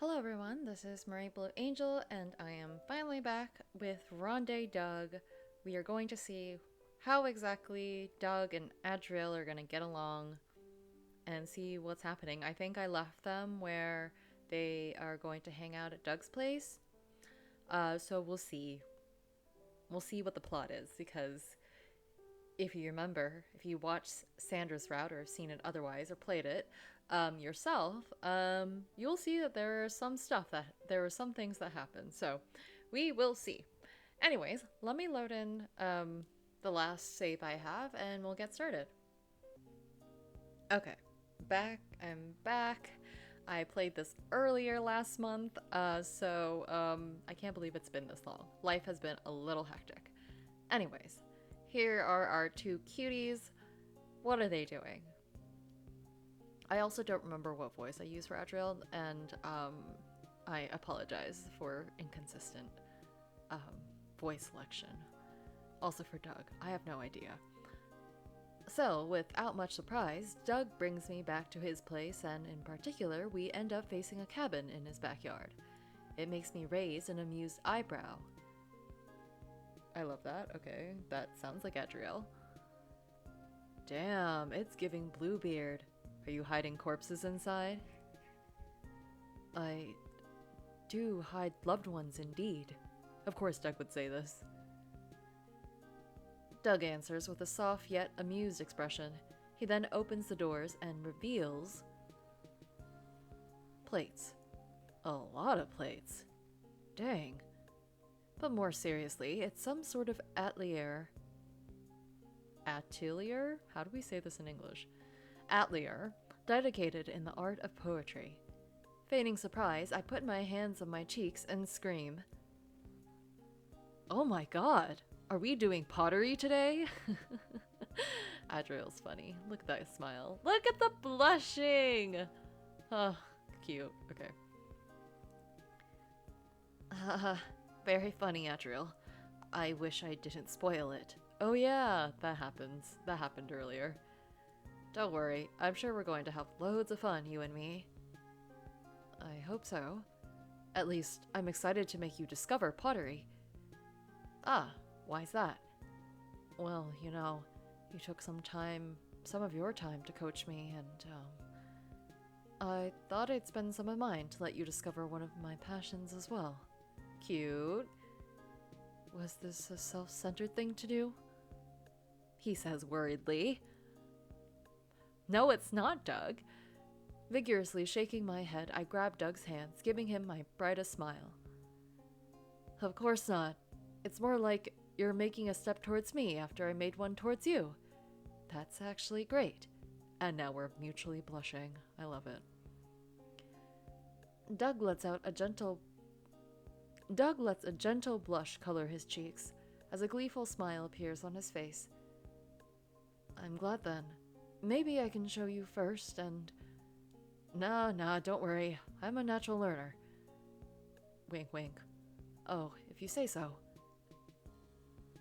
Hello everyone, this is Marie Blue Angel, and I am finally back with Rendez Doug. We are going to see how exactly Doug and Adriel are going to get along and see what's happening. I think I left them where they are going to hang out at Doug's place. So we'll see. We'll see what the plot is, because if you remember, if you watched Sandra's route or have seen it otherwise or played it yourself, you'll see that there are some things that happen. So we will see. Anyways, let me load in the last save I have and we'll get started. Okay, I'm back. I played this earlier last month, so I can't believe it's been this long. Life has been a little hectic. Anyways, here are our two cuties. What are they doing? I also don't remember what voice I use for Adriel, and I apologize for inconsistent um, voice selection. Also for Doug, I have no idea. So, without much surprise, Doug brings me back to his place, and in particular, we end up facing a cabin in his backyard. It makes me raise an amused eyebrow. I love that. Okay, that sounds like Adriel. Damn, it's giving Bluebeard. Are you hiding corpses inside? I do hide loved ones indeed. Of course Doug would say this. Doug answers with a soft yet amused expression. He then opens the doors and reveals plates. A lot of plates. Dang. But more seriously, it's some sort of atelier. Atelier? How do we say this in English? Atelier, dedicated in the art of poetry. Feigning surprise, I put my hands on my cheeks and scream. Oh my god! Are we doing pottery today? Adriel's funny. Look at that smile. Look at the blushing! Oh, cute. Okay. Very funny, Adriel. I wish I didn't spoil it. Oh yeah, that happens. That happened earlier. Don't worry, I'm sure we're going to have loads of fun, you and me. I hope so. At least, I'm excited to make you discover pottery. Ah, why's that? Well, you took some of your time to coach me, and, I thought I'd spend some of mine to let you discover one of my passions as well. Cute. Was this a self-centered thing to do? He says worriedly. No, it's not, Doug. Vigorously shaking my head, I grab Doug's hands, giving him my brightest smile. Of course not. It's more like you're making a step towards me after I made one towards you. That's actually great. And now we're mutually blushing. I love it. Doug lets a gentle blush color his cheeks as a gleeful smile appears on his face. I'm glad then. Maybe I can show you first and... Nah, don't worry. I'm a natural learner. Wink, wink. Oh, if you say so.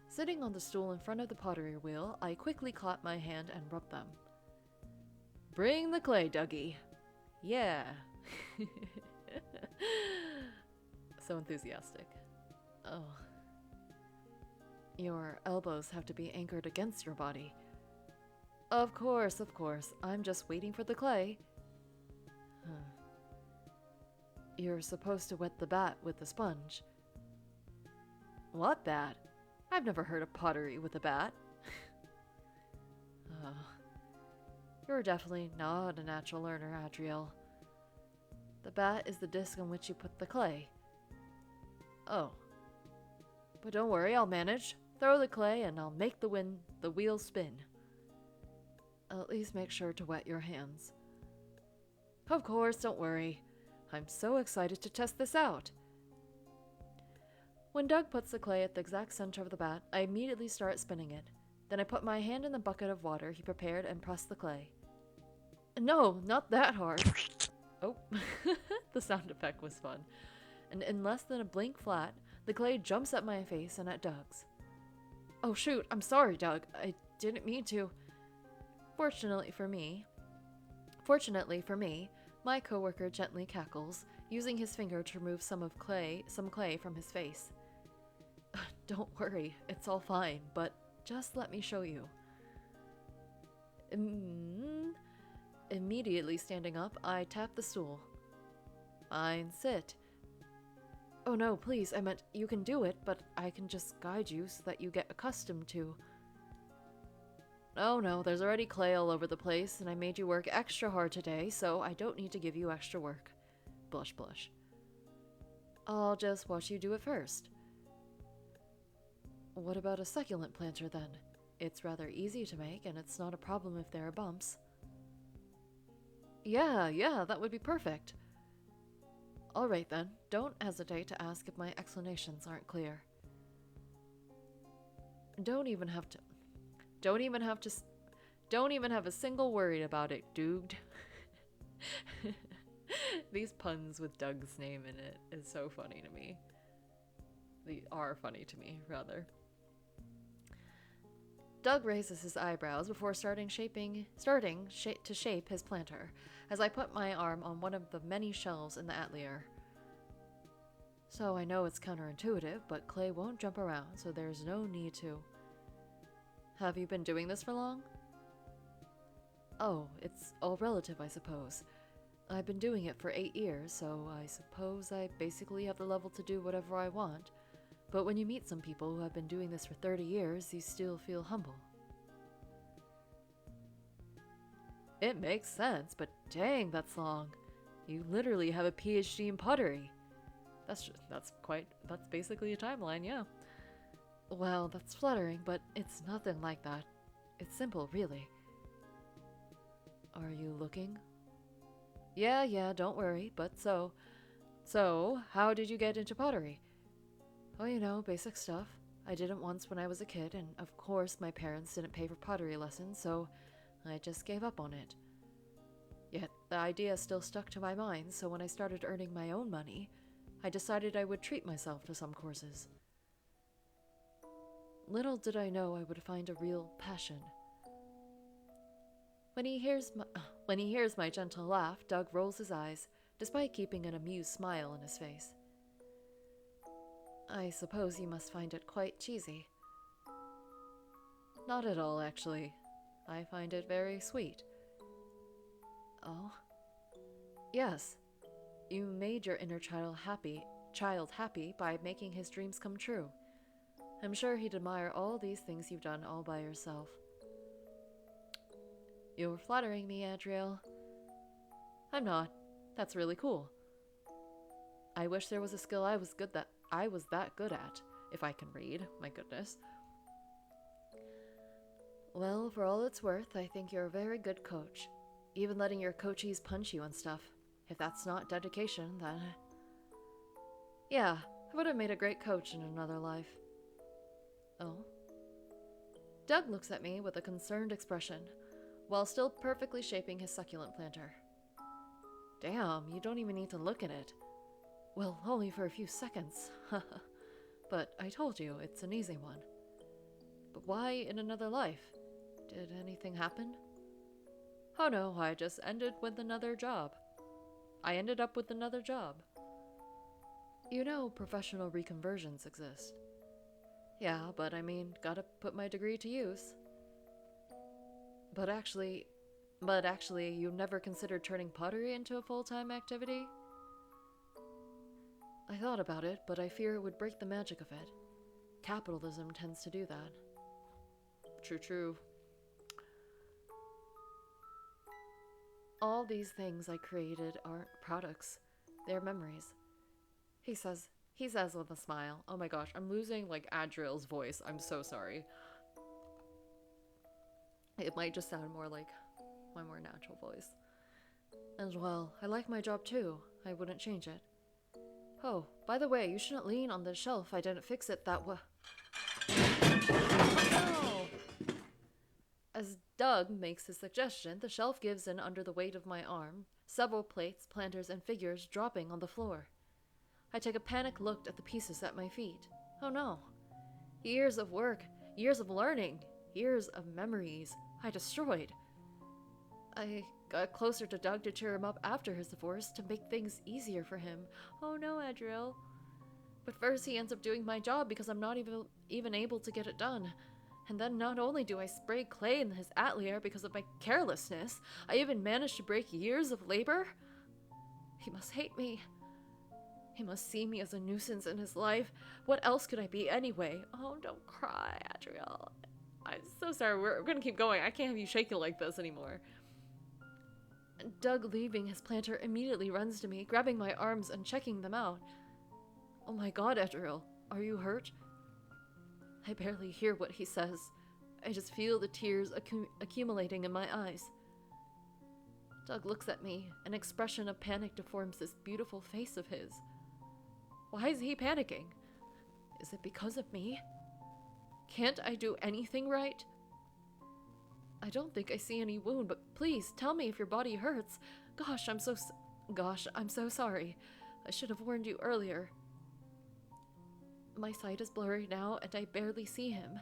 Sitting on the stool in front of the pottery wheel, I quickly clap my hand and rub them. Bring the clay, Dougie. Yeah. So enthusiastic. Oh. Your elbows have to be anchored against your body. Of course. I'm just waiting for the clay. You're supposed to wet the bat with the sponge. What bat? I've never heard of pottery with a bat. You're definitely not a natural learner, Adriel. The bat is the disc on which you put the clay. Oh. But don't worry, I'll manage. Throw the clay and I'll make the wheel spin. At least make sure to wet your hands. Of course, don't worry. I'm so excited to test this out. When Doug puts the clay at the exact center of the bat, I immediately start spinning it. Then I put my hand in the bucket of water he prepared and press the clay. No, not that hard. Oh, the sound effect was fun. And in less than a blink flat, the clay jumps at my face and at Doug's. Oh shoot, I'm sorry, Doug. I didn't mean to. Fortunately for me, My coworker gently cackles, using his finger to remove some clay from his face. Don't worry, it's all fine, but just let me show you. Immediately standing up, I tap the stool. Fine, sit. Oh no, please, I meant you can do it, but I can just guide you so that you get accustomed to. Oh no, there's already clay all over the place, and I made you work extra hard today, so I don't need to give you extra work. Blush, blush. I'll just watch you do it first. What about a succulent planter then? It's rather easy to make, and it's not a problem if there are bumps. Yeah, that would be perfect. Alright then, don't hesitate to ask if my explanations aren't clear. Don't even have a single worry about it, dude. These puns with Doug's name in it is so funny to me. They are funny to me, rather. Doug raises his eyebrows before starting to shape his planter, as I put my arm on one of the many shelves in the atelier. So I know it's counterintuitive, but clay won't jump around, so there's no need to. Have you been doing this for long? Oh, it's all relative, I suppose. I've been doing it for 8 years, so I suppose I basically have the level to do whatever I want. But when you meet some people who have been doing this for 30 years, you still feel humble. It makes sense, but dang, that's long. You literally have a PhD in pottery. That's basically a timeline, yeah. Well, that's flattering, but it's nothing like that. It's simple, really. Are you looking? Yeah, don't worry, but so, how did you get into pottery? Oh, you know, basic stuff. I did it once when I was a kid, and of course my parents didn't pay for pottery lessons, so I just gave up on it. Yet the idea still stuck to my mind, so when I started earning my own money, I decided I would treat myself to some courses. Little did I know I would find a real passion. When he hears my gentle laugh, Doug rolls his eyes, despite keeping an amused smile on his face. I suppose you must find it quite cheesy. Not at all, actually. I find it very sweet. Oh? Yes. You made your inner child happy by making his dreams come true. I'm sure he'd admire all these things you've done all by yourself. You're flattering me, Adriel. I'm not. That's really cool. I wish there was a skill I was that good at, if I can read, my goodness. Well, for all it's worth, I think you're a very good coach. Even letting your coachees punch you and stuff. If that's not dedication, then... Yeah, I would have made a great coach in another life. Oh? Doug looks at me with a concerned expression, while still perfectly shaping his succulent planter. Damn, you don't even need to look at it. Well, only for a few seconds. But I told you, it's an easy one. But why in another life? Did anything happen? Oh no, I just ended up with another job. You know, professional reconversions exist. Yeah, but I mean, gotta put my degree to use. But actually, you never considered turning pottery into a full-time activity? I thought about it, but I fear it would break the magic of it. Capitalism tends to do that. True. All these things I created aren't products. They're memories. He says with a smile. Oh my gosh, I'm losing like Adriel's voice. I'm so sorry. It might just sound more like my more natural voice. And well, I like my job too. I wouldn't change it. Oh, by the way, you shouldn't lean on the shelf. I didn't fix it that way. Oh! As Doug makes his suggestion, the shelf gives in under the weight of my arm, several plates, planters, and figures dropping on the floor. I take a panicked look at the pieces at my feet. Oh no. Years of work, years of learning, years of memories I destroyed. I got closer to Doug to cheer him up after his divorce to make things easier for him. Oh no, Adriel. But first he ends up doing my job because I'm not even able to get it done. And then not only do I spray clay in his atelier because of my carelessness, I even managed to break years of labor. He must hate me. He must see me as a nuisance in his life. What else could I be anyway? Oh, don't cry, Adriel. I'm so sorry. We're gonna keep going. I can't have you shaking like this anymore. Doug, leaving his planter, immediately runs to me, grabbing my arms and checking them out. Oh my god, Adriel, are you hurt? I barely hear what he says. I just feel the tears accumulating in my eyes. Doug looks at me. An expression of panic deforms this beautiful face of his. Why is he panicking? Is it because of me? Can't I do anything right? I don't think I see any wound, but please tell me if your body hurts. Gosh, I'm so sorry. I should have warned you earlier. My sight is blurry now, and I barely see him.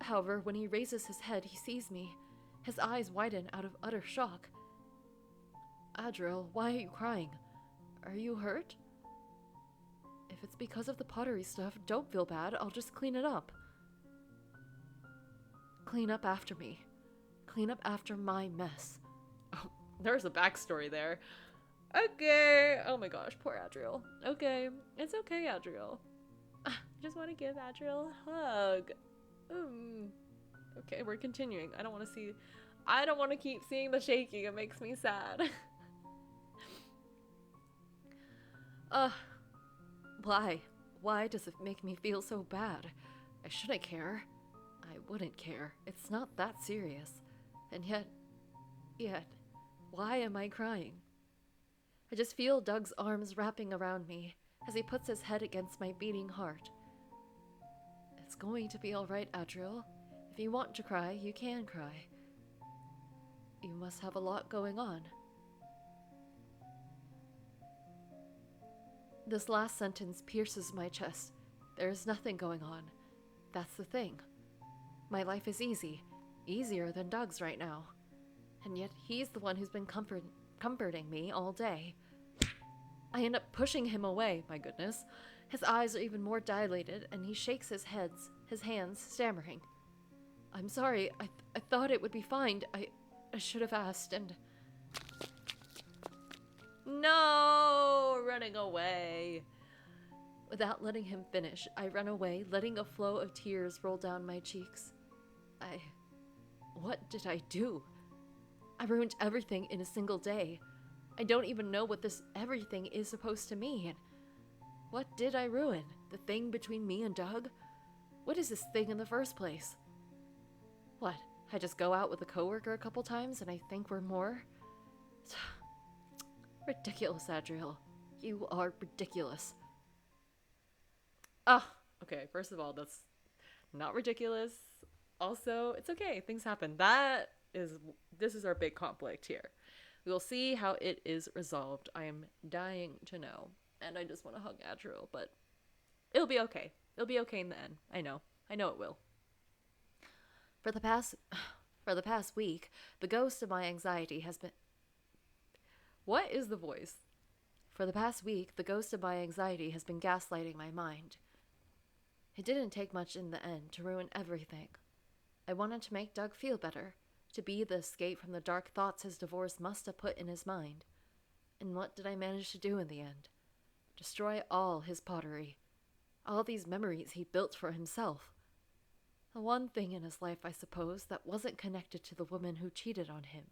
However, when he raises his head, he sees me. His eyes widen out of utter shock. Adriel, why are you crying? Are you hurt? If it's because of the pottery stuff, don't feel bad. I'll just clean it up. Clean up after me. Clean up after my mess. Oh, there's a backstory there. Okay. Oh my gosh, poor Adriel. Okay. It's okay, Adriel. I just want to give Adriel a hug. Okay, we're continuing. I don't want to keep seeing the shaking. It makes me sad. Why? Why does it make me feel so bad? I shouldn't care. I wouldn't care. It's not that serious. And yet, why am I crying? I just feel Doug's arms wrapping around me as he puts his head against my beating heart. It's going to be all right, Adriel. If you want to cry, you can cry. You must have a lot going on. This last sentence pierces my chest. There is nothing going on. That's the thing. My life is easy. Easier than Doug's right now. And yet he's the one who's been comforting me all day. I end up pushing him away, my goodness. His eyes are even more dilated, and he shakes his hands, stammering. I'm sorry, I thought it would be fine. I should have asked, and... No! Running away. Without letting him finish, I run away, letting a flow of tears roll down my cheeks. What did I do? I ruined everything in a single day. I don't even know what this everything is supposed to mean. What did I ruin? The thing between me and Doug? What is this thing in the first place? What? I just go out with a coworker a couple times and I think we're more? Ridiculous, Adriel. You are ridiculous. Okay, first of all, that's not ridiculous. Also, it's okay. Things happen. This is our big conflict here. We will see how it is resolved. I am dying to know. And I just want to hug Adriel, but it'll be okay. It'll be okay in the end. I know it will. For the past week, the ghost of my anxiety has been... What is the voice? For the past week, the ghost of my anxiety has been gaslighting my mind. It didn't take much in the end to ruin everything. I wanted to make Doug feel better, to be the escape from the dark thoughts his divorce must have put in his mind. And what did I manage to do in the end? Destroy all his pottery. All these memories he built for himself. The one thing in his life, I suppose, that wasn't connected to the woman who cheated on him.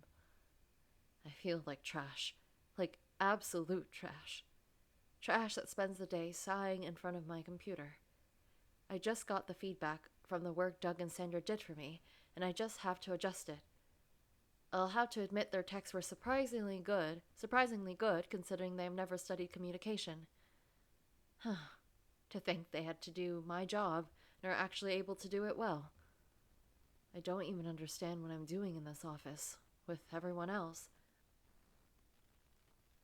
I feel like trash. Like absolute trash. Trash that spends the day sighing in front of my computer. I just got the feedback from the work Doug and Sandra did for me, and I just have to adjust it. I'll have to admit their texts were surprisingly good considering they've never studied communication. To think they had to do my job and are actually able to do it well. I don't even understand what I'm doing in this office with everyone else.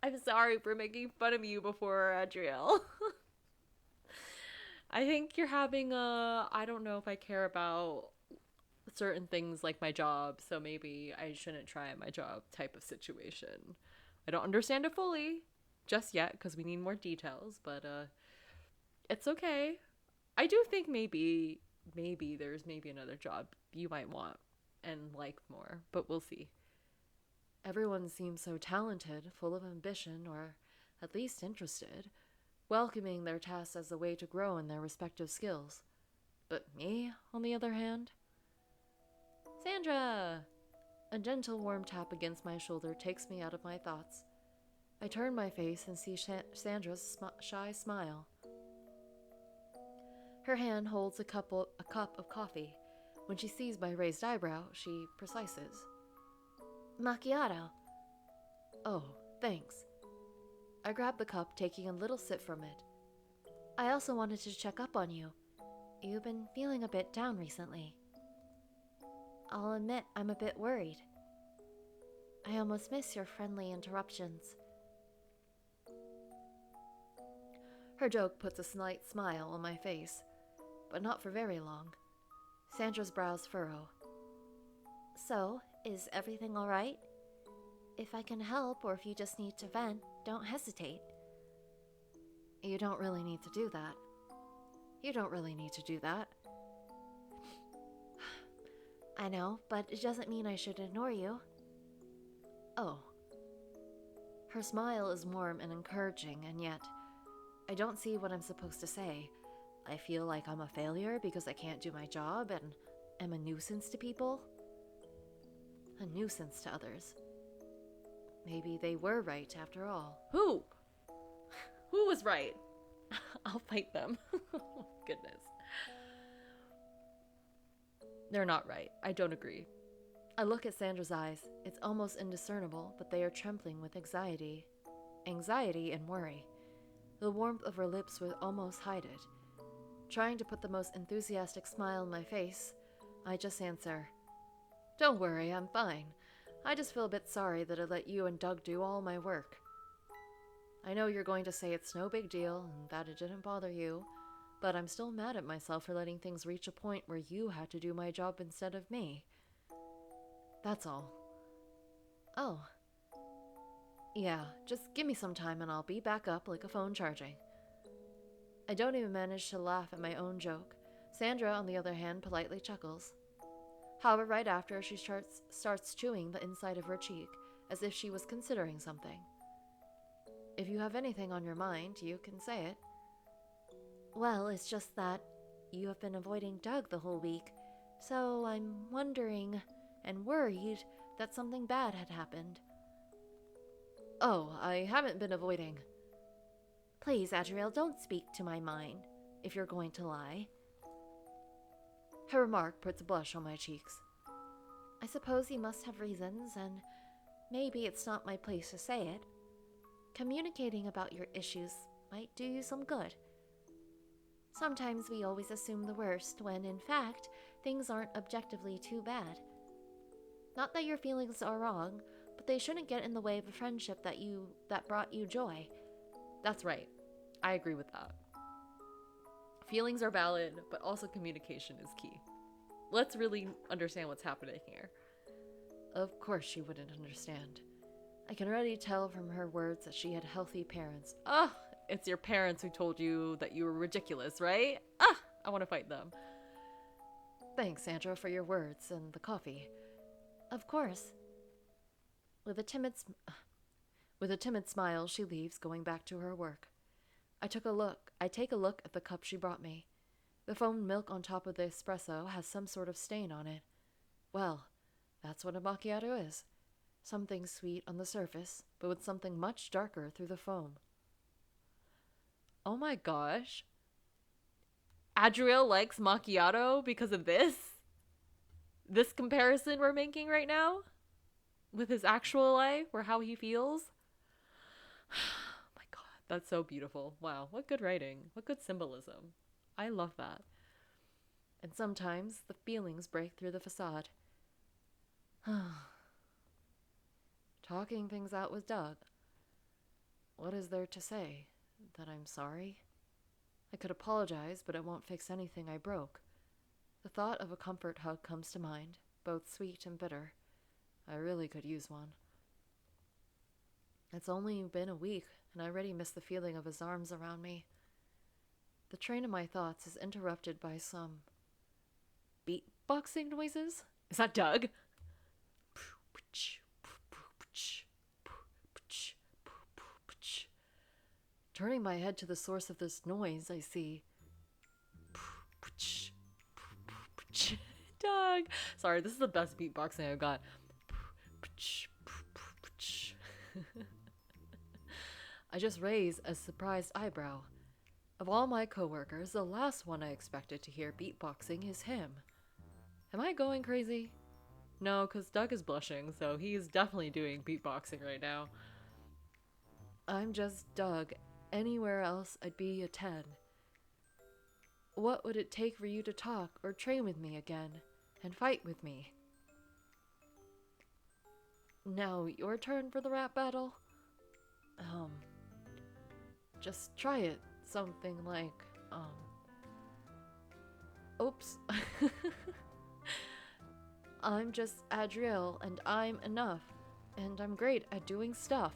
I'm sorry for making fun of you before, Adriel. I think you're having I don't know if I care about certain things like my job, so maybe I shouldn't try at my job type of situation. I don't understand it fully just yet because we need more details, but it's okay. I do think maybe there's maybe another job you might want and like more, but we'll see. Everyone seems so talented, full of ambition, or at least interested, welcoming their tasks as a way to grow in their respective skills. But me, on the other hand? Sandra! A gentle warm tap against my shoulder takes me out of my thoughts. I turn my face and see Sandra's shy smile. Her hand holds a cup of coffee. When she sees my raised eyebrow, she precises. Macchiato. Oh, thanks. I grab the cup, taking a little sip from it. I also wanted to check up on you. You've been feeling a bit down recently. I'll admit I'm a bit worried. I almost miss your friendly interruptions. Her joke puts a slight smile on my face, but not for very long. Sandra's brows furrow. So, is everything all right? If I can help or if you just need to vent, don't hesitate. You don't really need to do that. You don't really need to do that. I know, but it doesn't mean I should ignore you. Oh. Her smile is warm and encouraging, and yet I don't see what I'm supposed to say. I feel like I'm a failure because I can't do my job and am a nuisance to people. A nuisance to others. Maybe they were right after all. Who? Who was right? I'll fight them. Goodness. They're not right. I don't agree. I look at Sandra's eyes. It's almost indiscernible, but they are trembling with anxiety. Anxiety and worry. The warmth of her lips would almost hide it. Trying to put the most enthusiastic smile on my face, I just answer, Don't worry, I'm fine. I just feel a bit sorry that I let you and Doug do all my work. I know you're going to say it's no big deal and that it didn't bother you, but I'm still mad at myself for letting things reach a point where you had to do my job instead of me. That's all. Oh. Yeah, just give me some time and I'll be back up like a phone charging. I don't even manage to laugh at my own joke. Sandra, on the other hand, politely chuckles. However, right after, she starts chewing the inside of her cheek, as if she was considering something. If you have anything on your mind, you can say it. Well, it's just that you have been avoiding Doug the whole week, so I'm wondering and worried that something bad had happened. Oh, I haven't been avoiding. Please, Adriel, don't speak to my mind, if you're going to lie. Her remark puts a blush on my cheeks. I suppose you must have reasons, and maybe it's not my place to say it. Communicating about your issues might do you some good. Sometimes we always assume the worst when, in fact, things aren't objectively too bad. Not that your feelings are wrong, but they shouldn't get in the way of a friendship that brought you joy. That's right. I agree with that. Feelings are valid, but also communication is key. Let's really understand what's happening here. Of course she wouldn't understand. I can already tell from her words that she had healthy parents. Ah, it's your parents who told you that you were ridiculous, right? Ah, I want to fight them. Thanks, Sandra, for your words and the coffee. Of course. With a timid smile, she leaves, going back to her work. I take a look at the cup she brought me. The foamed milk on top of the espresso has some sort of stain on it. Well, that's what a macchiato is. Something sweet on the surface, but with something much darker through the foam. Oh my gosh. Adriel likes macchiato because of this? This comparison we're making right now? With his actual life, or how he feels? Oh my god, that's so beautiful. Wow, what good writing. What good symbolism. I love that. And sometimes the feelings break through the facade. Talking things out with Doug. What is there to say? That I'm sorry? I could apologize, but it won't fix anything I broke. The thought of a comfort hug comes to mind, both sweet and bitter. I really could use one. It's only been a week, and I already miss the feeling of his arms around me. The train of my thoughts is interrupted by some beatboxing noises. Is that Doug? Turning my head to the source of this noise, I see Doug. Sorry, this is the best beatboxing I've got. I just raise a surprised eyebrow. Of all my coworkers, the last one I expected to hear beatboxing is him. Am I going crazy? No, because Doug is blushing, so he's definitely doing beatboxing right now. I'm just Doug. Anywhere else, I'd be a 10. What would it take for you to talk or train with me again and fight with me? Now, your turn for the rap battle? Just try it. Something like, oops. I'm just Adriel, and I'm enough. And I'm great at doing stuff.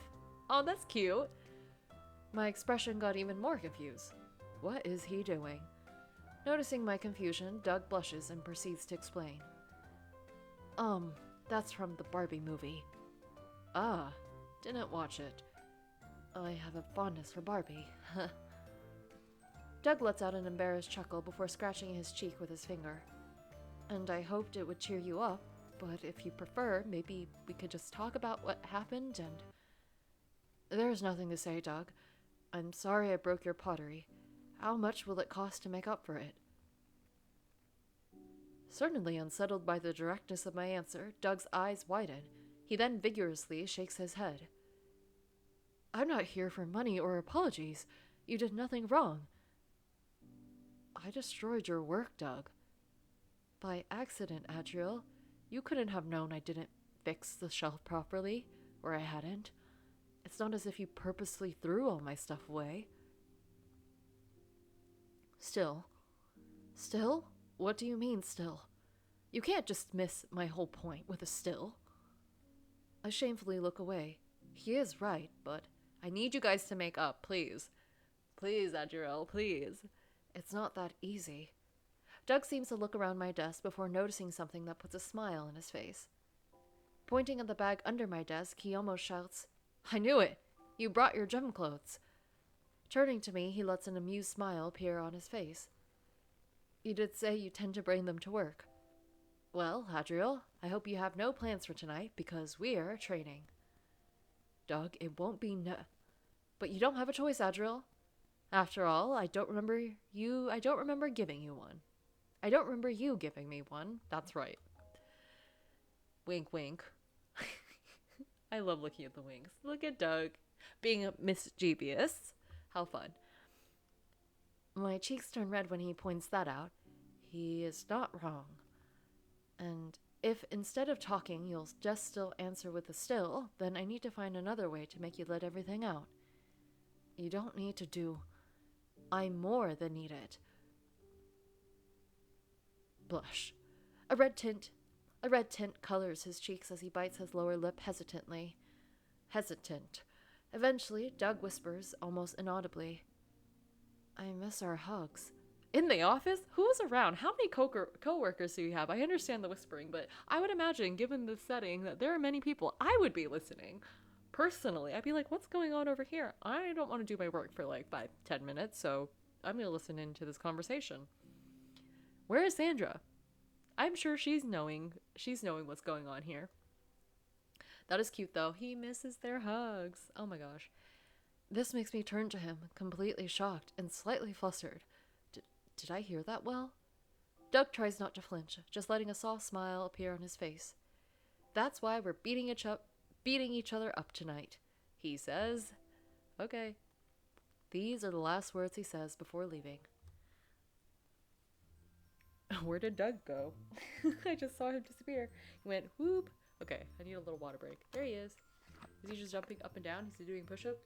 Oh, that's cute. My expression got even more confused. What is he doing? Noticing my confusion, Doug blushes and proceeds to explain. That's from the Barbie movie. Ah, didn't watch it. I have a fondness for Barbie. Doug lets out an embarrassed chuckle before scratching his cheek with his finger. And I hoped it would cheer you up, but if you prefer, maybe we could just talk about what happened and... There's nothing to say, Doug. I'm sorry I broke your pottery. How much will it cost to make up for it? Certainly unsettled by the directness of my answer, Doug's eyes widen. He then vigorously shakes his head. I'm not here for money or apologies. You did nothing wrong. I destroyed your work, Doug. By accident, Adriel. You couldn't have known I didn't fix the shelf properly, or I hadn't. It's not as if you purposely threw all my stuff away. Still? Still? What do you mean, still? You can't just miss my whole point with a still. I shamefully look away. He is right, but I need you guys to make up, please. Please, Adriel, please. It's not that easy. Doug seems to look around my desk before noticing something that puts a smile on his face. Pointing at the bag under my desk, he almost shouts, I knew it! You brought your gym clothes. Turning to me, he lets an amused smile appear on his face. You did say you tend to bring them to work. Well, Adriel, I hope you have no plans for tonight, because we're training. Doug, it won't be But you don't have a choice, Adriel. After all, I don't remember giving you one. I don't remember you giving me one. That's right. Wink, wink. I love looking at the winks. Look at Doug being mischievous. How fun. My cheeks turn red when he points that out. He is not wrong. And if instead of talking you'll just still answer with a still, then I need to find another way to make you let everything out. You don't need to do. I more than need it. Blush. A red tint colors his cheeks as he bites his lower lip hesitantly. Hesitant. Eventually, Doug whispers, almost inaudibly, I miss our hugs. In the office? Who's around? How many co-workers do you have? I understand the whispering, but I would imagine, given the setting, that there are many people. I would be listening. Personally, I'd be like, what's going on over here? I don't want to do my work for like 5-10 minutes, so I'm going to listen into this conversation. Where is Sandra? I'm sure she's knowing what's going on here. That is cute, though. He misses their hugs. Oh my gosh. This makes me turn to him, completely shocked and slightly flustered. Did I hear that well? Doug tries not to flinch, just letting a soft smile appear on his face. That's why we're beating each other up tonight, he says. Okay. These are the last words he says before leaving. Where did Doug go? I just saw him disappear. He went, whoop. Okay, I need a little water break. There he is. Is he just jumping up and down? Is he doing push-ups?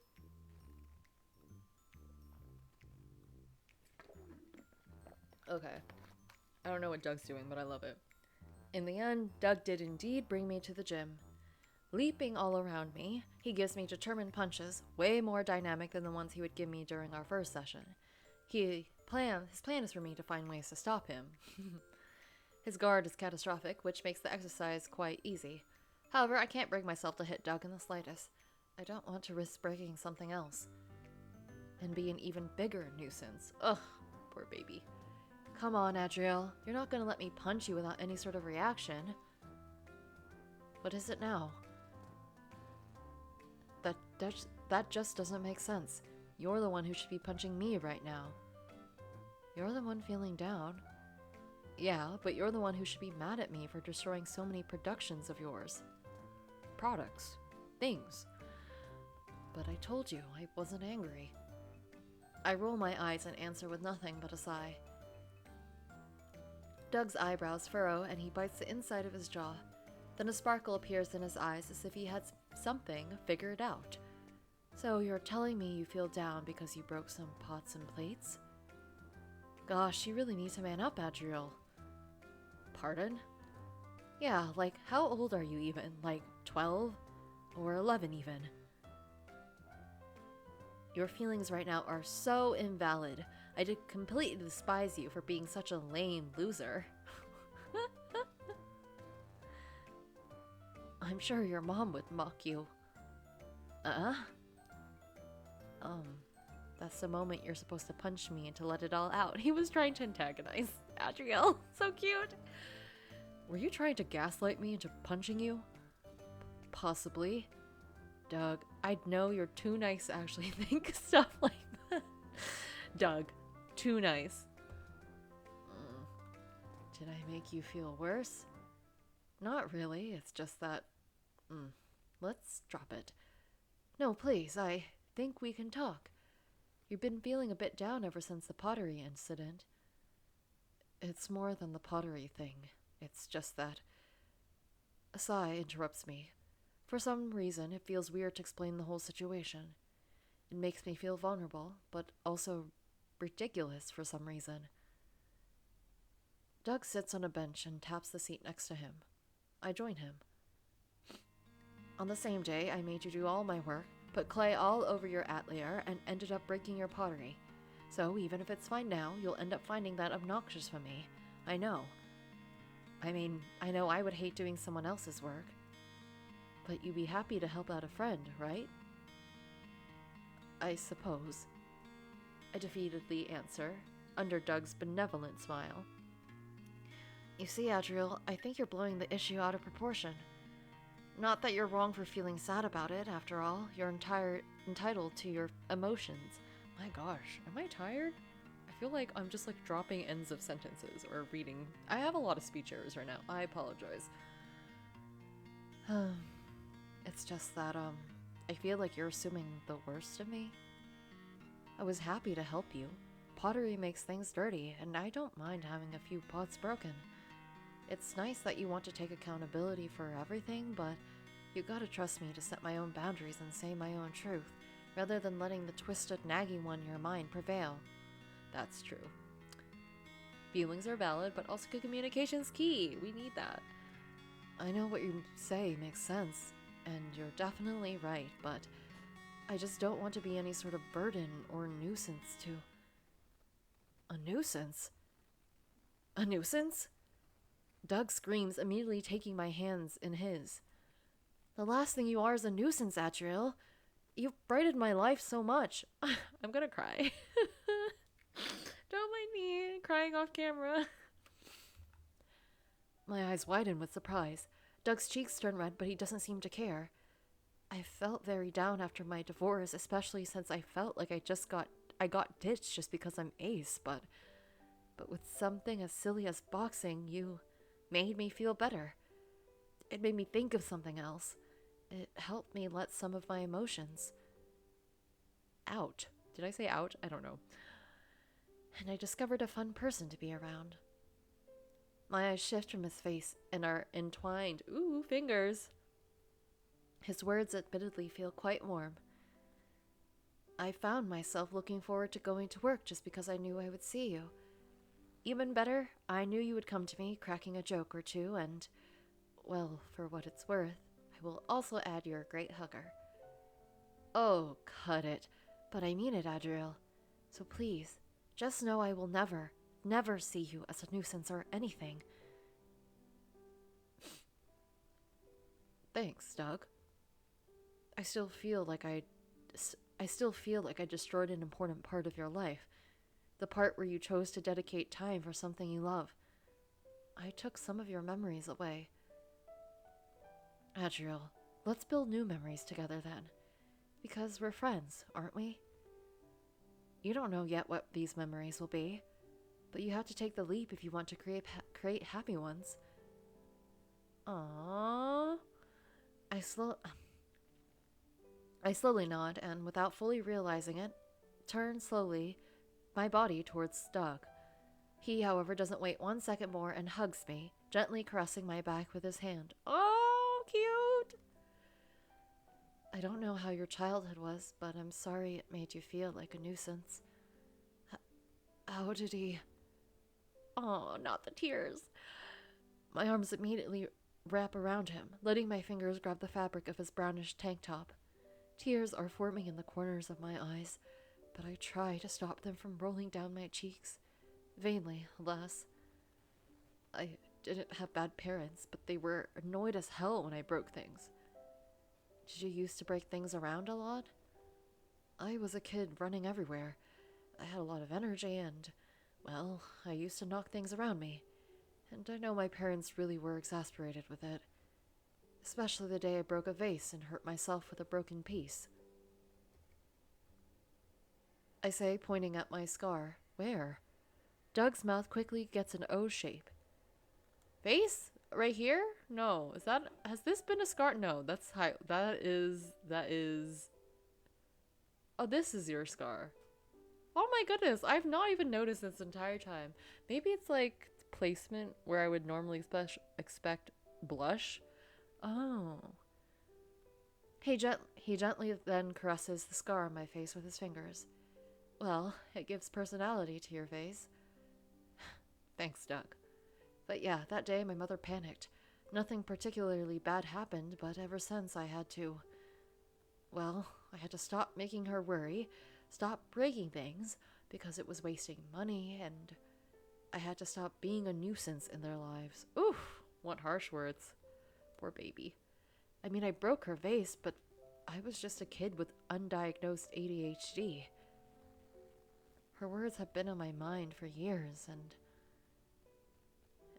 Okay. I don't know what Doug's doing, but I love it. In the end, Doug did indeed bring me to the gym. Leaping all around me, he gives me determined punches, way more dynamic than the ones he would give me during our first session. His plan is for me to find ways to stop him. His guard is catastrophic, which makes the exercise quite easy. However, I can't bring myself to hit Doug in the slightest. I don't want to risk breaking something else. And be an even bigger nuisance. Ugh, poor baby. Come on, Adriel. You're not gonna let me punch you without any sort of reaction. What is it now? That just doesn't make sense. You're the one who should be punching me right now. You're the one feeling down. Yeah, but you're the one who should be mad at me for destroying so many productions of yours. Products. Things. But I told you, I wasn't angry. I roll my eyes and answer with nothing but a sigh. Doug's eyebrows furrow and he bites the inside of his jaw. Then a sparkle appears in his eyes as if he had something figured out. So you're telling me you feel down because you broke some pots and plates? Gosh, you really need to man up, Adriel. Pardon? Yeah, like, how old are you even? Like, 12? Or 11 even? Your feelings right now are so invalid. I did completely despise you for being such a lame loser. I'm sure your mom would mock you. That's the moment you're supposed to punch me and to let it all out. He was trying to antagonize Adriel. So cute. Were you trying to gaslight me into punching you? Possibly. Doug, I know you're too nice to actually think stuff like that. Doug, too nice. Did I make you feel worse? Not really, it's just that... let's drop it. No, please, I think we can talk. You've been feeling a bit down ever since the pottery incident. It's more than the pottery thing. It's just that... A sigh interrupts me. For some reason, it feels weird to explain the whole situation. It makes me feel vulnerable, but also ridiculous for some reason. Doug sits on a bench and taps the seat next to him. I join him. On the same day, I made you do all my work, put clay all over your atelier, and ended up breaking your pottery. So even if it's fine now, you'll end up finding that obnoxious for me. I know. I mean, I know I would hate doing someone else's work. But you'd be happy to help out a friend, right? I suppose. I defeatedly answer, under Doug's benevolent smile. You see, Adriel, I think you're blowing the issue out of proportion. Not that you're wrong for feeling sad about it, after all. You're entitled to your emotions. My gosh, am I tired? I feel like I'm just like dropping ends of sentences or reading. I have a lot of speech errors right now. I apologize. It's just that, I feel like you're assuming the worst of me. I was happy to help you. Pottery makes things dirty, and I don't mind having a few pots broken. It's nice that you want to take accountability for everything, but you gotta trust me to set my own boundaries and say my own truth, rather than letting the twisted, nagging one in your mind prevail. That's true. Feelings are valid, but also good communication's key. We need that. I know what you say makes sense, and you're definitely right, but I just don't want to be any sort of burden or nuisance to... A nuisance? A nuisance? Doug screams, immediately taking my hands in his. The last thing you are is a nuisance, Adriel. You've brightened my life so much. I'm gonna cry. Don't mind me crying off camera. My eyes widen with surprise. Doug's cheeks turn red, but he doesn't seem to care. I felt very down after my divorce, especially since I felt like I got ditched just because I'm ace, but with something as silly as boxing, you made me feel better. It made me think of something else. It helped me let some of my emotions out. Did I say out? I don't know. And I discovered a fun person to be around. My eyes shift from his face and are entwined. Ooh, fingers. His words admittedly feel quite warm. I found myself looking forward to going to work just because I knew I would see you. even better, I knew you would come to me, cracking a joke or two, and, well, for what it's worth, I will also add you're a great hugger. Oh, cut it. But I mean it, Adriel. So please, just know I will never, never see you as a nuisance or anything. Thanks, Doug. I still feel like I destroyed an important part of your life. The part where you chose to dedicate time for something you love. I took some of your memories away. Adriel, let's build new memories together then. Because we're friends, aren't we? You don't know yet what these memories will be, but you have to take the leap if you want to create happy ones. Aww. I slowly nod, and without fully realizing it, turn slowly my body towards Doug. He, however, doesn't wait 1 second more and hugs me, gently caressing my back with his hand. Oh, cute! I don't know how your childhood was, but I'm sorry it made you feel like a nuisance. How did he... Oh, not the tears. My arms immediately wrap around him, letting my fingers grab the fabric of his brownish tank top. Tears are forming in the corners of my eyes, but I try to stop them from rolling down my cheeks. Vainly, alas. I didn't have bad parents, but they were annoyed as hell when I broke things. Did you used to break things around a lot? I was a kid running everywhere. I had a lot of energy and, well, I used to knock things around me. And I know my parents really were exasperated with it. Especially the day I broke a vase and hurt myself with a broken piece. I say, pointing at my scar. Where? Doug's mouth quickly gets an O shape. Vase? Right here? No. Has this been a scar? No, that's high. That is. Oh, this is your scar. Oh my goodness, I've not even noticed this entire time. Maybe it's like placement where I would normally expect blush. Oh. He gently then caresses the scar on my face with his fingers. Well, it gives personality to your face. Thanks, Doug. But yeah, that day my mother panicked. Nothing particularly bad happened, but ever since I had to stop making her worry, stop breaking things, because it was wasting money, and I had to stop being a nuisance in their lives. Oof, what harsh words. Poor baby. I mean, I broke her vase, but I was just a kid with undiagnosed ADHD. Her words have been on my mind for years,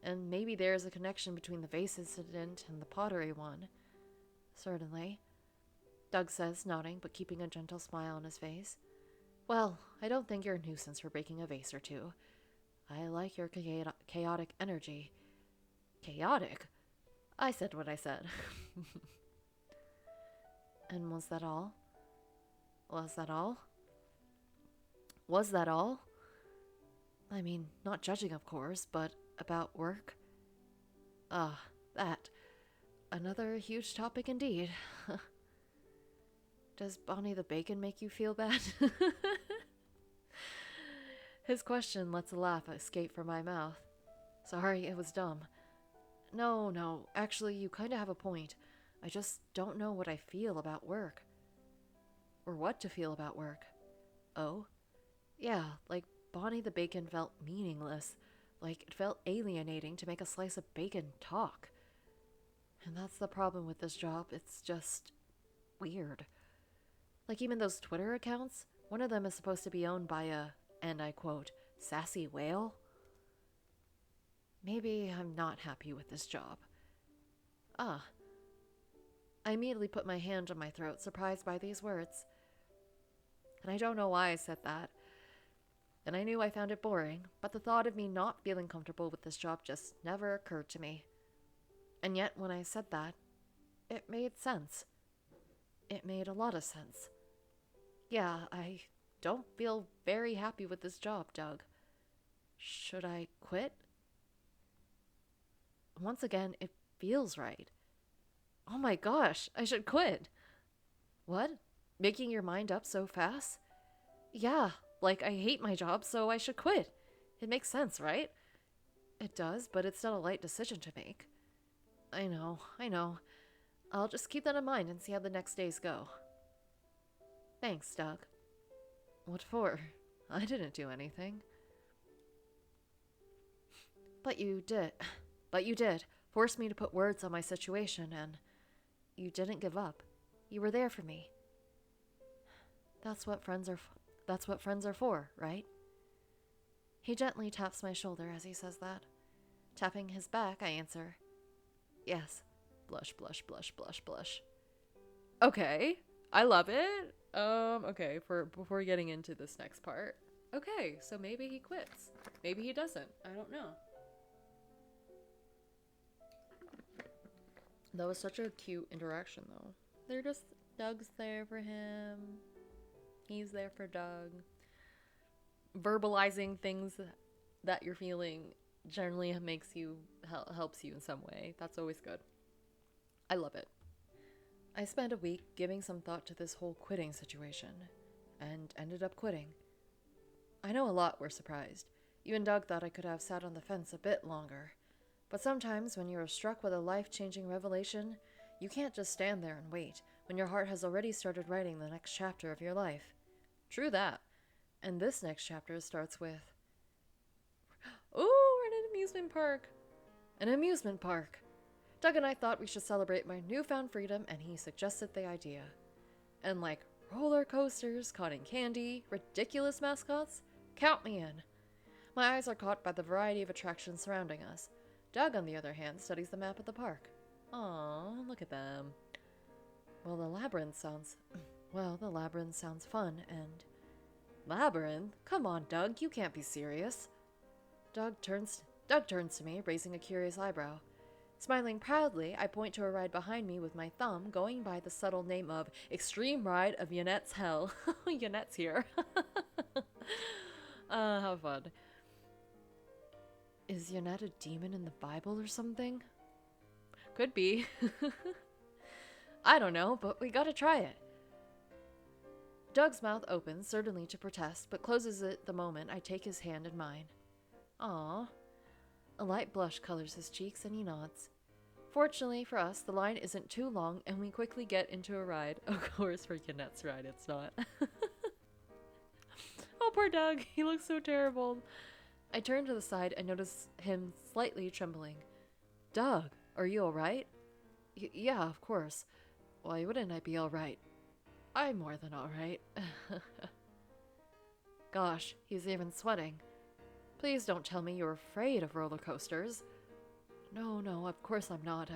and maybe there's a connection between the vase incident and the pottery one. Certainly. Doug says, nodding, but keeping a gentle smile on his face. Well, I don't think you're a nuisance for breaking a vase or two. I like your chaotic energy. Chaotic? I said what I said. And was that all? Was that all? Was that all? I mean, not judging, of course, but about work? Ah, that. Another huge topic indeed. Does Bonnie the Bacon make you feel bad? His question lets a laugh escape from my mouth. Sorry, it was dumb. No, actually, you kind of have a point. I just don't know what I feel about work. Or what to feel about work. Oh? Yeah, like Bonnie the Bacon felt meaningless. Like it felt alienating to make a slice of bacon talk. And that's the problem with this job. It's just weird. Like even those Twitter accounts, one of them is supposed to be owned by a, and I quote, sassy whale. Maybe I'm not happy with this job. Ah. I immediately put my hand on my throat, surprised by these words. And I don't know why I said that. And I knew I found it boring, but the thought of me not feeling comfortable with this job just never occurred to me. And yet, when I said that, it made sense. It made a lot of sense. Yeah, I don't feel very happy with this job, Doug. Should I quit? Once again, it feels right. Oh my gosh, I should quit. What? Making your mind up so fast? Yeah, like I hate my job, so I should quit. It makes sense, right? It does, but it's not a light decision to make. I know. I'll just keep that in mind and see how the next days go. Thanks, Doug. What for? I didn't do anything. But you did. Force me to put words on my situation, and you didn't give up. You were there for me. That's what friends are for, right? He gently taps my shoulder as he says that. Tapping his back, I answer, yes. Blush, blush, blush, blush, blush. Okay, I love it. Okay, before getting into this next part. Okay, so maybe he quits. Maybe he doesn't. I don't know. That was such a cute interaction, though. Doug's there for him. He's there for Doug. Verbalizing things that you're feeling generally helps you in some way. That's always good. I love it. I spent a week giving some thought to this whole quitting situation, and ended up quitting. I know a lot were surprised. Even Doug thought I could have sat on the fence a bit longer. But sometimes when you are struck with a life-changing revelation, you can't just stand there and wait, when your heart has already started writing the next chapter of your life. True that. And this next chapter starts with... Ooh, we're in an amusement park. An amusement park. Doug and I thought we should celebrate my newfound freedom, and he suggested the idea. And like roller coasters, cotton candy, ridiculous mascots, count me in. My eyes are caught by the variety of attractions surrounding us. Doug, on the other hand, studies the map of the park. Aw, look at them. Well, the labyrinth sounds fun, and... Labyrinth? Come on, Doug, you can't be serious. Doug turns to me, raising a curious eyebrow. Smiling proudly, I point to a ride behind me with my thumb, going by the subtle name of Extreme Ride of Yannette's Hell. Yannette's here. How fun. Is Yannette a demon in the Bible or something? Could be. I don't know, but we gotta try it. Doug's mouth opens, certainly to protest, but closes it the moment I take his hand in mine. Aww. A light blush colors his cheeks and he nods. Fortunately for us, the line isn't too long and we quickly get into a ride. Of course, for Yannette's ride, it's not. Oh, poor Doug. He looks so terrible. I turn to the side and notice him slightly trembling. Doug, are you alright? Yeah, of course. Why wouldn't I be alright? I'm more than alright. Gosh, he's even sweating. Please don't tell me you're afraid of roller coasters. No, of course I'm not.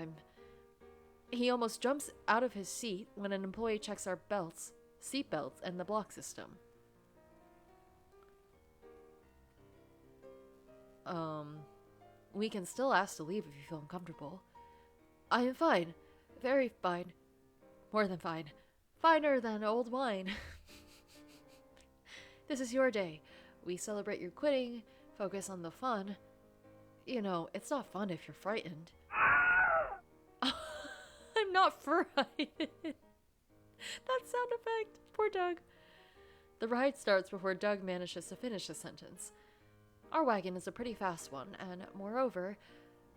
He almost jumps out of his seat when an employee checks our seat belts, and the block system. We can still ask to leave if you feel uncomfortable. I am fine. Very fine. More than fine. Finer than old wine. This is your day. We celebrate your quitting, focus on the fun. You know, it's not fun if you're frightened. I'm not frightened. That sound effect. Poor Doug. The ride starts before Doug manages to finish the sentence. Our wagon is a pretty fast one, and moreover,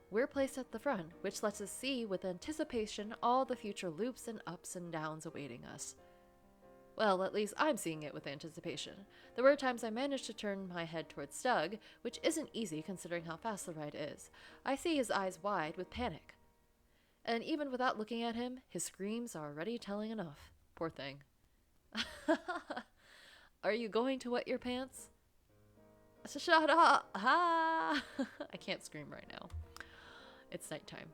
we're placed at the front, which lets us see with anticipation all the future loops and ups and downs awaiting us. Well, at least I'm seeing it with anticipation. There were times I managed to turn my head towards Doug, which isn't easy considering how fast the ride is. I see his eyes wide with panic. And even without looking at him, his screams are already telling enough. Poor thing. Are you going to wet your pants? Shut up! Ha! I can't scream right now. It's nighttime.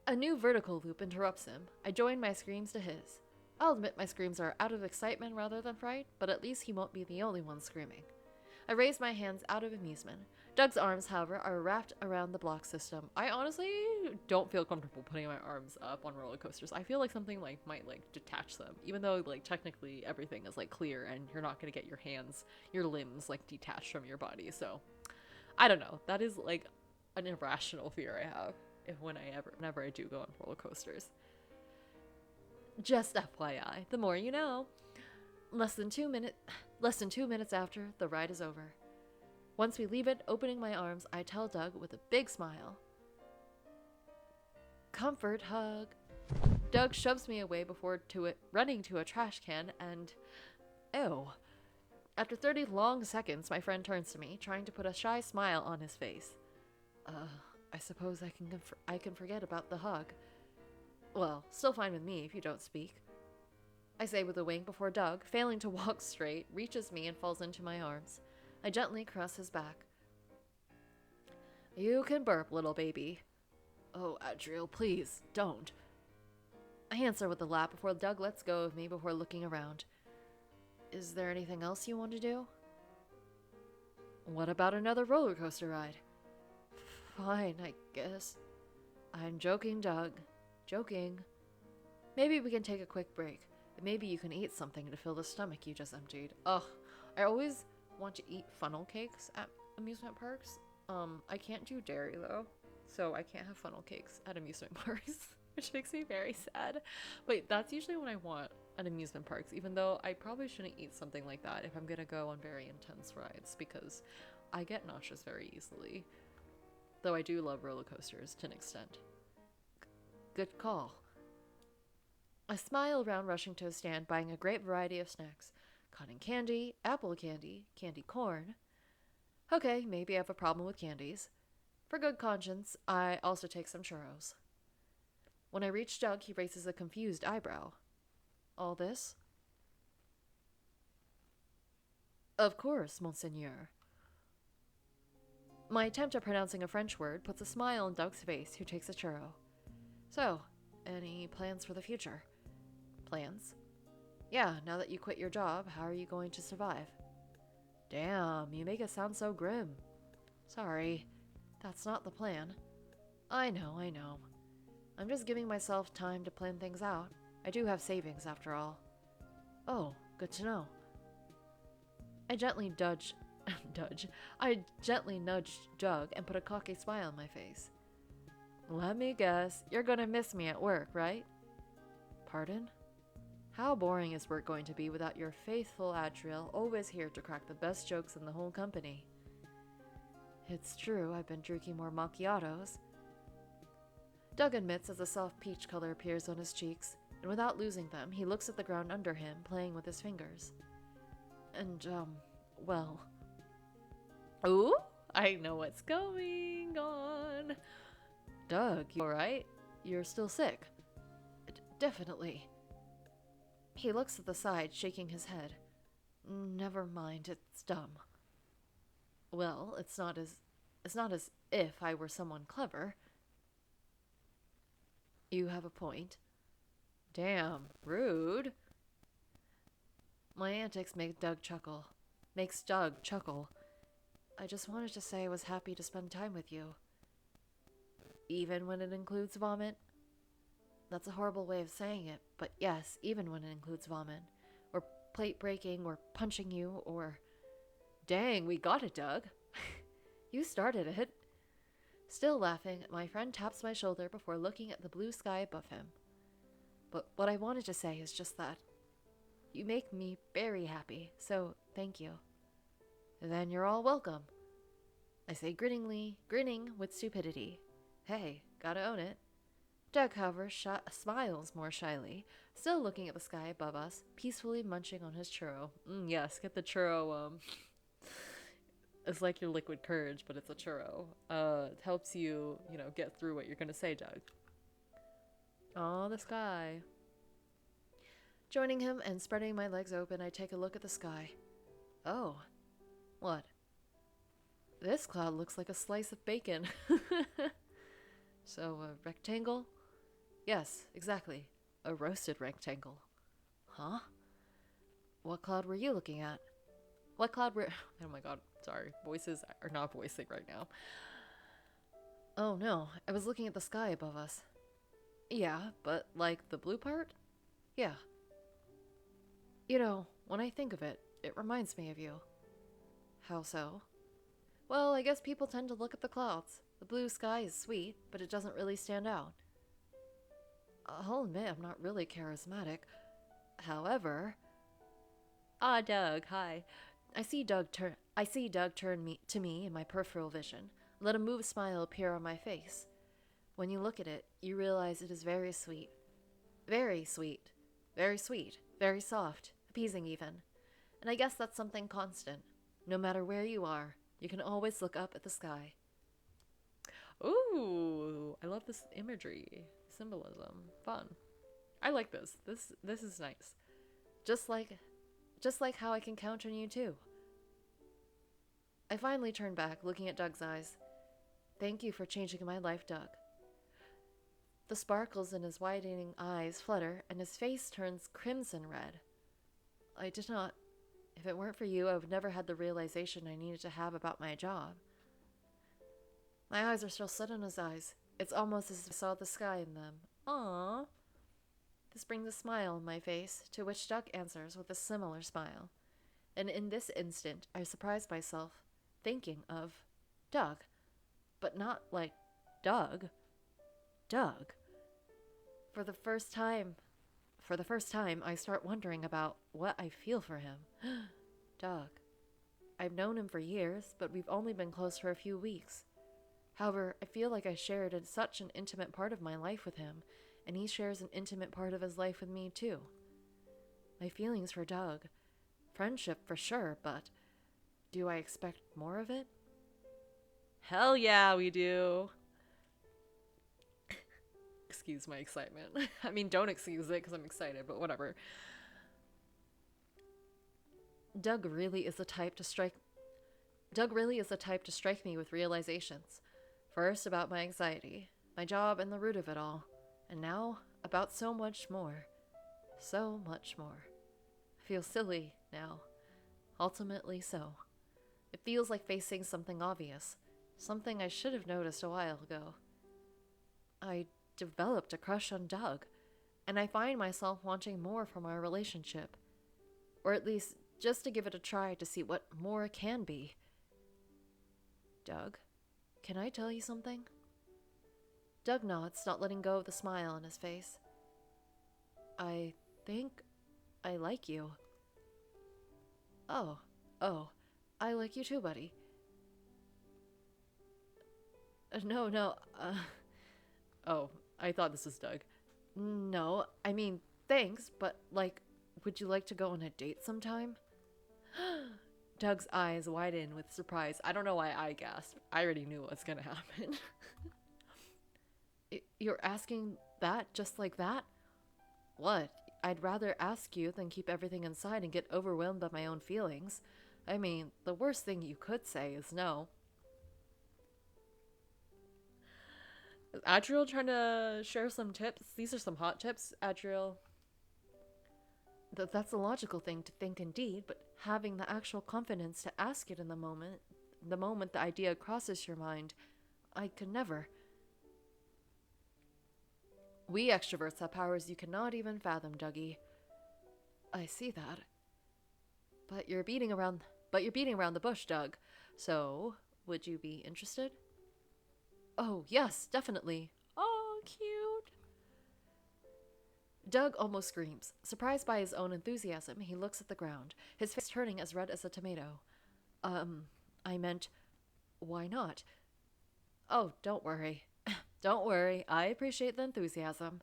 A new vertical loop interrupts him. I join my screams to his. I'll admit my screams are out of excitement rather than fright, but at least he won't be the only one screaming. I raise my hands out of amusement. Doug's arms, however, are wrapped around the block system. I honestly don't feel comfortable putting my arms up on roller coasters. I feel like something might detach them, even though technically everything is clear and you're not going to get your limbs detached from your body. So I don't know. That is an irrational fear I have whenever I do go on roller coasters. Just FYI, the more you know. Less than 2 minutes after, the ride is over. Once we leave it, opening my arms, I tell Doug with a big smile. Comfort hug. Doug shoves me away before running to a trash can and... Ew. After 30 long seconds, my friend turns to me, trying to put a shy smile on his face. I suppose I can forget about the hug. Well, still fine with me if you don't speak. I say with a wink before Doug, failing to walk straight, reaches me and falls into my arms. I gently caress his back. You can burp, little baby. Oh, Adriel, please, don't. I answer with a laugh before Doug lets go of me before looking around. Is there anything else you want to do? What about another roller coaster ride? Fine, I guess. I'm joking, Doug. Joking. Maybe we can take a quick break. Maybe you can eat something to fill the stomach you just emptied. Ugh, I always want to eat funnel cakes at amusement parks. I can't do dairy though, so I can't have funnel cakes at amusement parks, which makes me very sad. But that's usually what I want at amusement parks, even though I probably shouldn't eat something like that if I'm gonna go on very intense rides, because I get nauseous very easily. Though I do love roller coasters to an extent. Good call. I smile around, rushing to a stand, buying a great variety of snacks. Cotton candy, apple candy, candy corn. Okay, maybe I have a problem with candies. For good conscience, I also take some churros. When I reach Doug, he raises a confused eyebrow. All this? Of course, monseigneur. My attempt at pronouncing a French word puts a smile on Doug's face, who takes a churro. So, any plans for the future? Plans? Yeah, now that you quit your job, how are you going to survive? Damn, you make it sound so grim. Sorry, that's not the plan. I know. I'm just giving myself time to plan things out. I do have savings, after all. Oh, good to know. I gently nudged Doug and put a cocky smile on my face. Let me guess, you're gonna miss me at work, right? Pardon? How boring is work going to be without your faithful Adriel, always here to crack the best jokes in the whole company? It's true, I've been drinking more macchiatos. Doug admits as a soft peach color appears on his cheeks, and without losing them, he looks at the ground under him, playing with his fingers. And, well... Ooh, I know what's going on. Doug, you alright? You're still sick. Definitely. He looks at the side, shaking his head. Never mind, it's dumb. Well, it's not as if I were someone clever. You have a point. Damn, rude. My antics make Doug chuckle. Makes Doug chuckle. I just wanted to say I was happy to spend time with you. Even when it includes vomit? That's a horrible way of saying it, but yes, even when it includes vomit. Or plate breaking, or punching you, or... Dang, we got it, Doug. You started it. Still laughing, my friend taps my shoulder before looking at the blue sky above him. But what I wanted to say is just that. You make me very happy, so thank you. Then you're all welcome. I say grinning with stupidity. Hey, gotta own it. Doug, however, smiles more shyly, still looking at the sky above us, peacefully munching on his churro. Yes, get the churro, it's like your liquid courage, but it's a churro. It helps you, get through what you're gonna say, Doug. Aw, the sky. Joining him and spreading my legs open, I take a look at the sky. Oh. What? This cloud looks like a slice of bacon. So, a rectangle? Yes, exactly. A roasted rectangle. Huh? What cloud were you looking at? What cloud were... Oh my god, sorry. Voices are not voicing right now. Oh no, I was looking at the sky above us. Yeah, but like the blue part? Yeah. When I think of it, it reminds me of you. How so? Well, I guess people tend to look at the clouds. The blue sky is sweet, but it doesn't really stand out. I'll admit I'm not really charismatic. However... Doug, hi. I see Doug turn to me in my peripheral vision. Let a moved smile appear on my face. When you look at it, you realize it is very sweet. Very sweet. Very sweet. Very soft. Appeasing even. And I guess that's something constant. No matter where you are, you can always look up at the sky. Ooh, I love this imagery. Symbolism. Fun. I like this. This is nice. Just like how I can count on you too. I finally turn back, looking at Doug's eyes. Thank you for changing my life, Doug. The sparkles in his widening eyes flutter, and his face turns crimson red. I did not. If it weren't for you, I would never had the realization I needed to have about my job. My eyes are still set on his eyes. It's almost as if I saw the sky in them. Aww. This brings a smile on my face, to which Doug answers with a similar smile. And in this instant, I surprised myself, thinking of Doug. But not like Doug. Doug. For the first time, I start wondering about what I feel for him. Doug. I've known him for years, but we've only been close for a few weeks. However, I feel like I shared such an intimate part of my life with him, and he shares an intimate part of his life with me too. My feelings for Doug. Friendship for sure, but do I expect more of it? Hell yeah, we do. Excuse my excitement. I mean, don't excuse it because I'm excited, but whatever. Doug really is the type to strike me with realizations. First, about my anxiety, my job, and the root of it all. And now, about so much more. So much more. I feel silly now. Ultimately so. It feels like facing something obvious. Something I should have noticed a while ago. I developed a crush on Doug, and I find myself wanting more from our relationship. Or at least, just to give it a try to see what more can be. Doug, can I tell you something? Doug nods, not letting go of the smile on his face. I think I like you. Oh, I like you too, buddy. No, oh, I thought this was Doug. No, I mean, thanks, but, would you like to go on a date sometime? Doug's eyes widen with surprise. I don't know why I gasped. I already knew what was gonna happen. You're asking that just like that? What? I'd rather ask you than keep everything inside and get overwhelmed by my own feelings. I mean, the worst thing you could say is no. Is Adriel trying to share some tips? These are some hot tips, Adriel. That's a logical thing to think indeed, but having the actual confidence to ask it in the moment the idea crosses your mind, I could never. We extroverts have powers you cannot even fathom, Dougie. I see that. But you're beating around the bush, Doug. So, would you be interested? Oh, yes, definitely. Oh, cute. Doug almost screams. Surprised by his own enthusiasm, he looks at the ground, his face turning as red as a tomato. I meant, why not? Oh, don't worry. Don't worry, I appreciate the enthusiasm.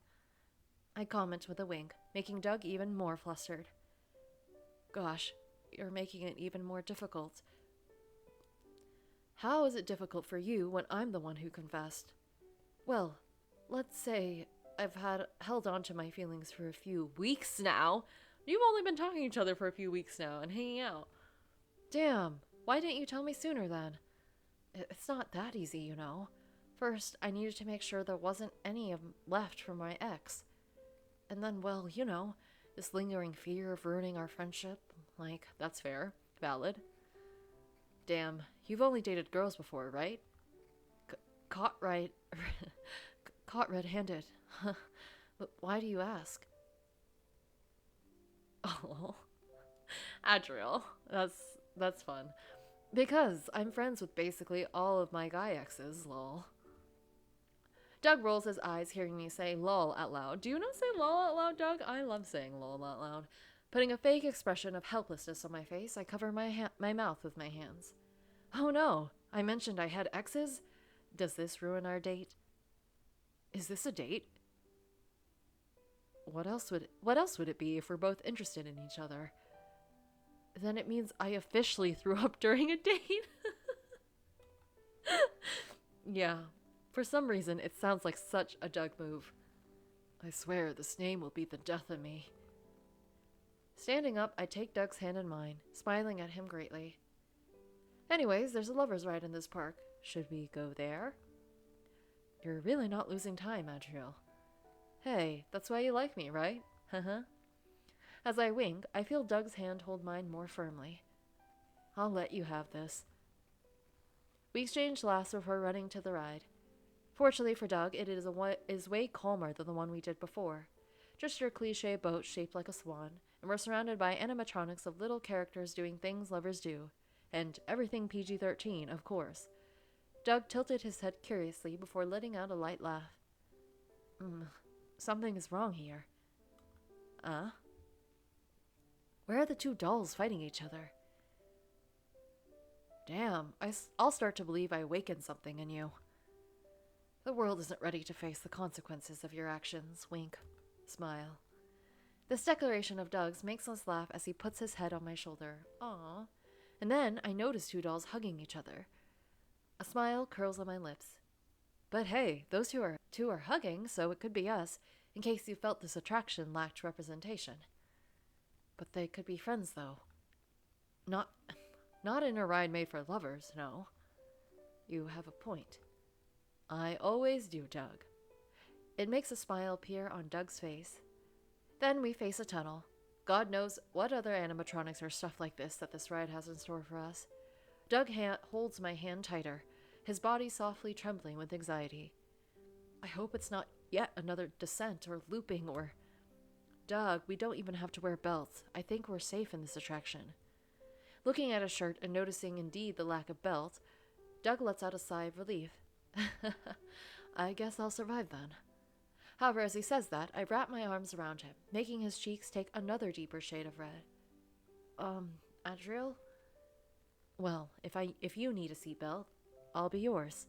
I comment with a wink, making Doug even more flustered. Gosh, you're making it even more difficult. How is it difficult for you when I'm the one who confessed? Well, let's say I've held on to my feelings for a few weeks now. You've only been talking to each other for a few weeks now and hanging out. Damn, why didn't you tell me sooner then? It's not that easy, you know. First, I needed to make sure there wasn't any left from my ex. And then, well, you know, this lingering fear of ruining our friendship. That's fair. Valid. Damn, you've only dated girls before, right? Caught red-handed. But why do you ask? Oh, Adriel, that's fun. Because I'm friends with basically all of my guy exes, lol. Doug rolls his eyes hearing me say lol out loud. Do you not say lol out loud, Doug? I love saying lol out loud. Putting a fake expression of helplessness on my face, I cover my mouth with my hands. Oh no, I mentioned I had exes? Does this ruin our date? Is this a date? What else would it be if we're both interested in each other? Then it means I officially threw up during a date. Yeah, for some reason it sounds like such a Doug move. I swear this name will be the death of me. Standing up, I take Doug's hand in mine, smiling at him greatly. Anyways, there's a lover's ride in this park. Should we go there? You're really not losing time, Adriel. Hey, that's why you like me, right? Haha. As I wink, I feel Doug's hand hold mine more firmly. I'll let you have this. We exchange laughs before running to the ride. Fortunately for Doug, it is way calmer than the one we did before. Just your cliche boat shaped like a swan, and we're surrounded by animatronics of little characters doing things lovers do. And everything PG-13, of course. Doug tilted his head curiously before letting out a light laugh. Something is wrong here. Where are the two dolls fighting each other? Damn, I'll start to believe I awakened something in you. The world isn't ready to face the consequences of your actions. Wink. Smile. This declaration of Doug's makes us laugh as he puts his head on my shoulder. Aww. And then I notice two dolls hugging each other. A smile curls on my lips. But hey, those two are hugging, so it could be us, in case you felt this attraction lacked representation. But they could be friends, though. Not in a ride made for lovers, no. You have a point. I always do, Doug. It makes a smile appear on Doug's face. Then we face a tunnel. God knows what other animatronics or stuff like this that this ride has in store for us. Doug holds my hand tighter, his body softly trembling with anxiety. I hope it's not yet another descent or looping or... Doug, we don't even have to wear belts. I think we're safe in this attraction. Looking at his shirt and noticing indeed the lack of belt, Doug lets out a sigh of relief. I guess I'll survive then. However, as he says that, I wrap my arms around him, making his cheeks take another deeper shade of red. Adriel? Well, if you need a seatbelt, I'll be yours.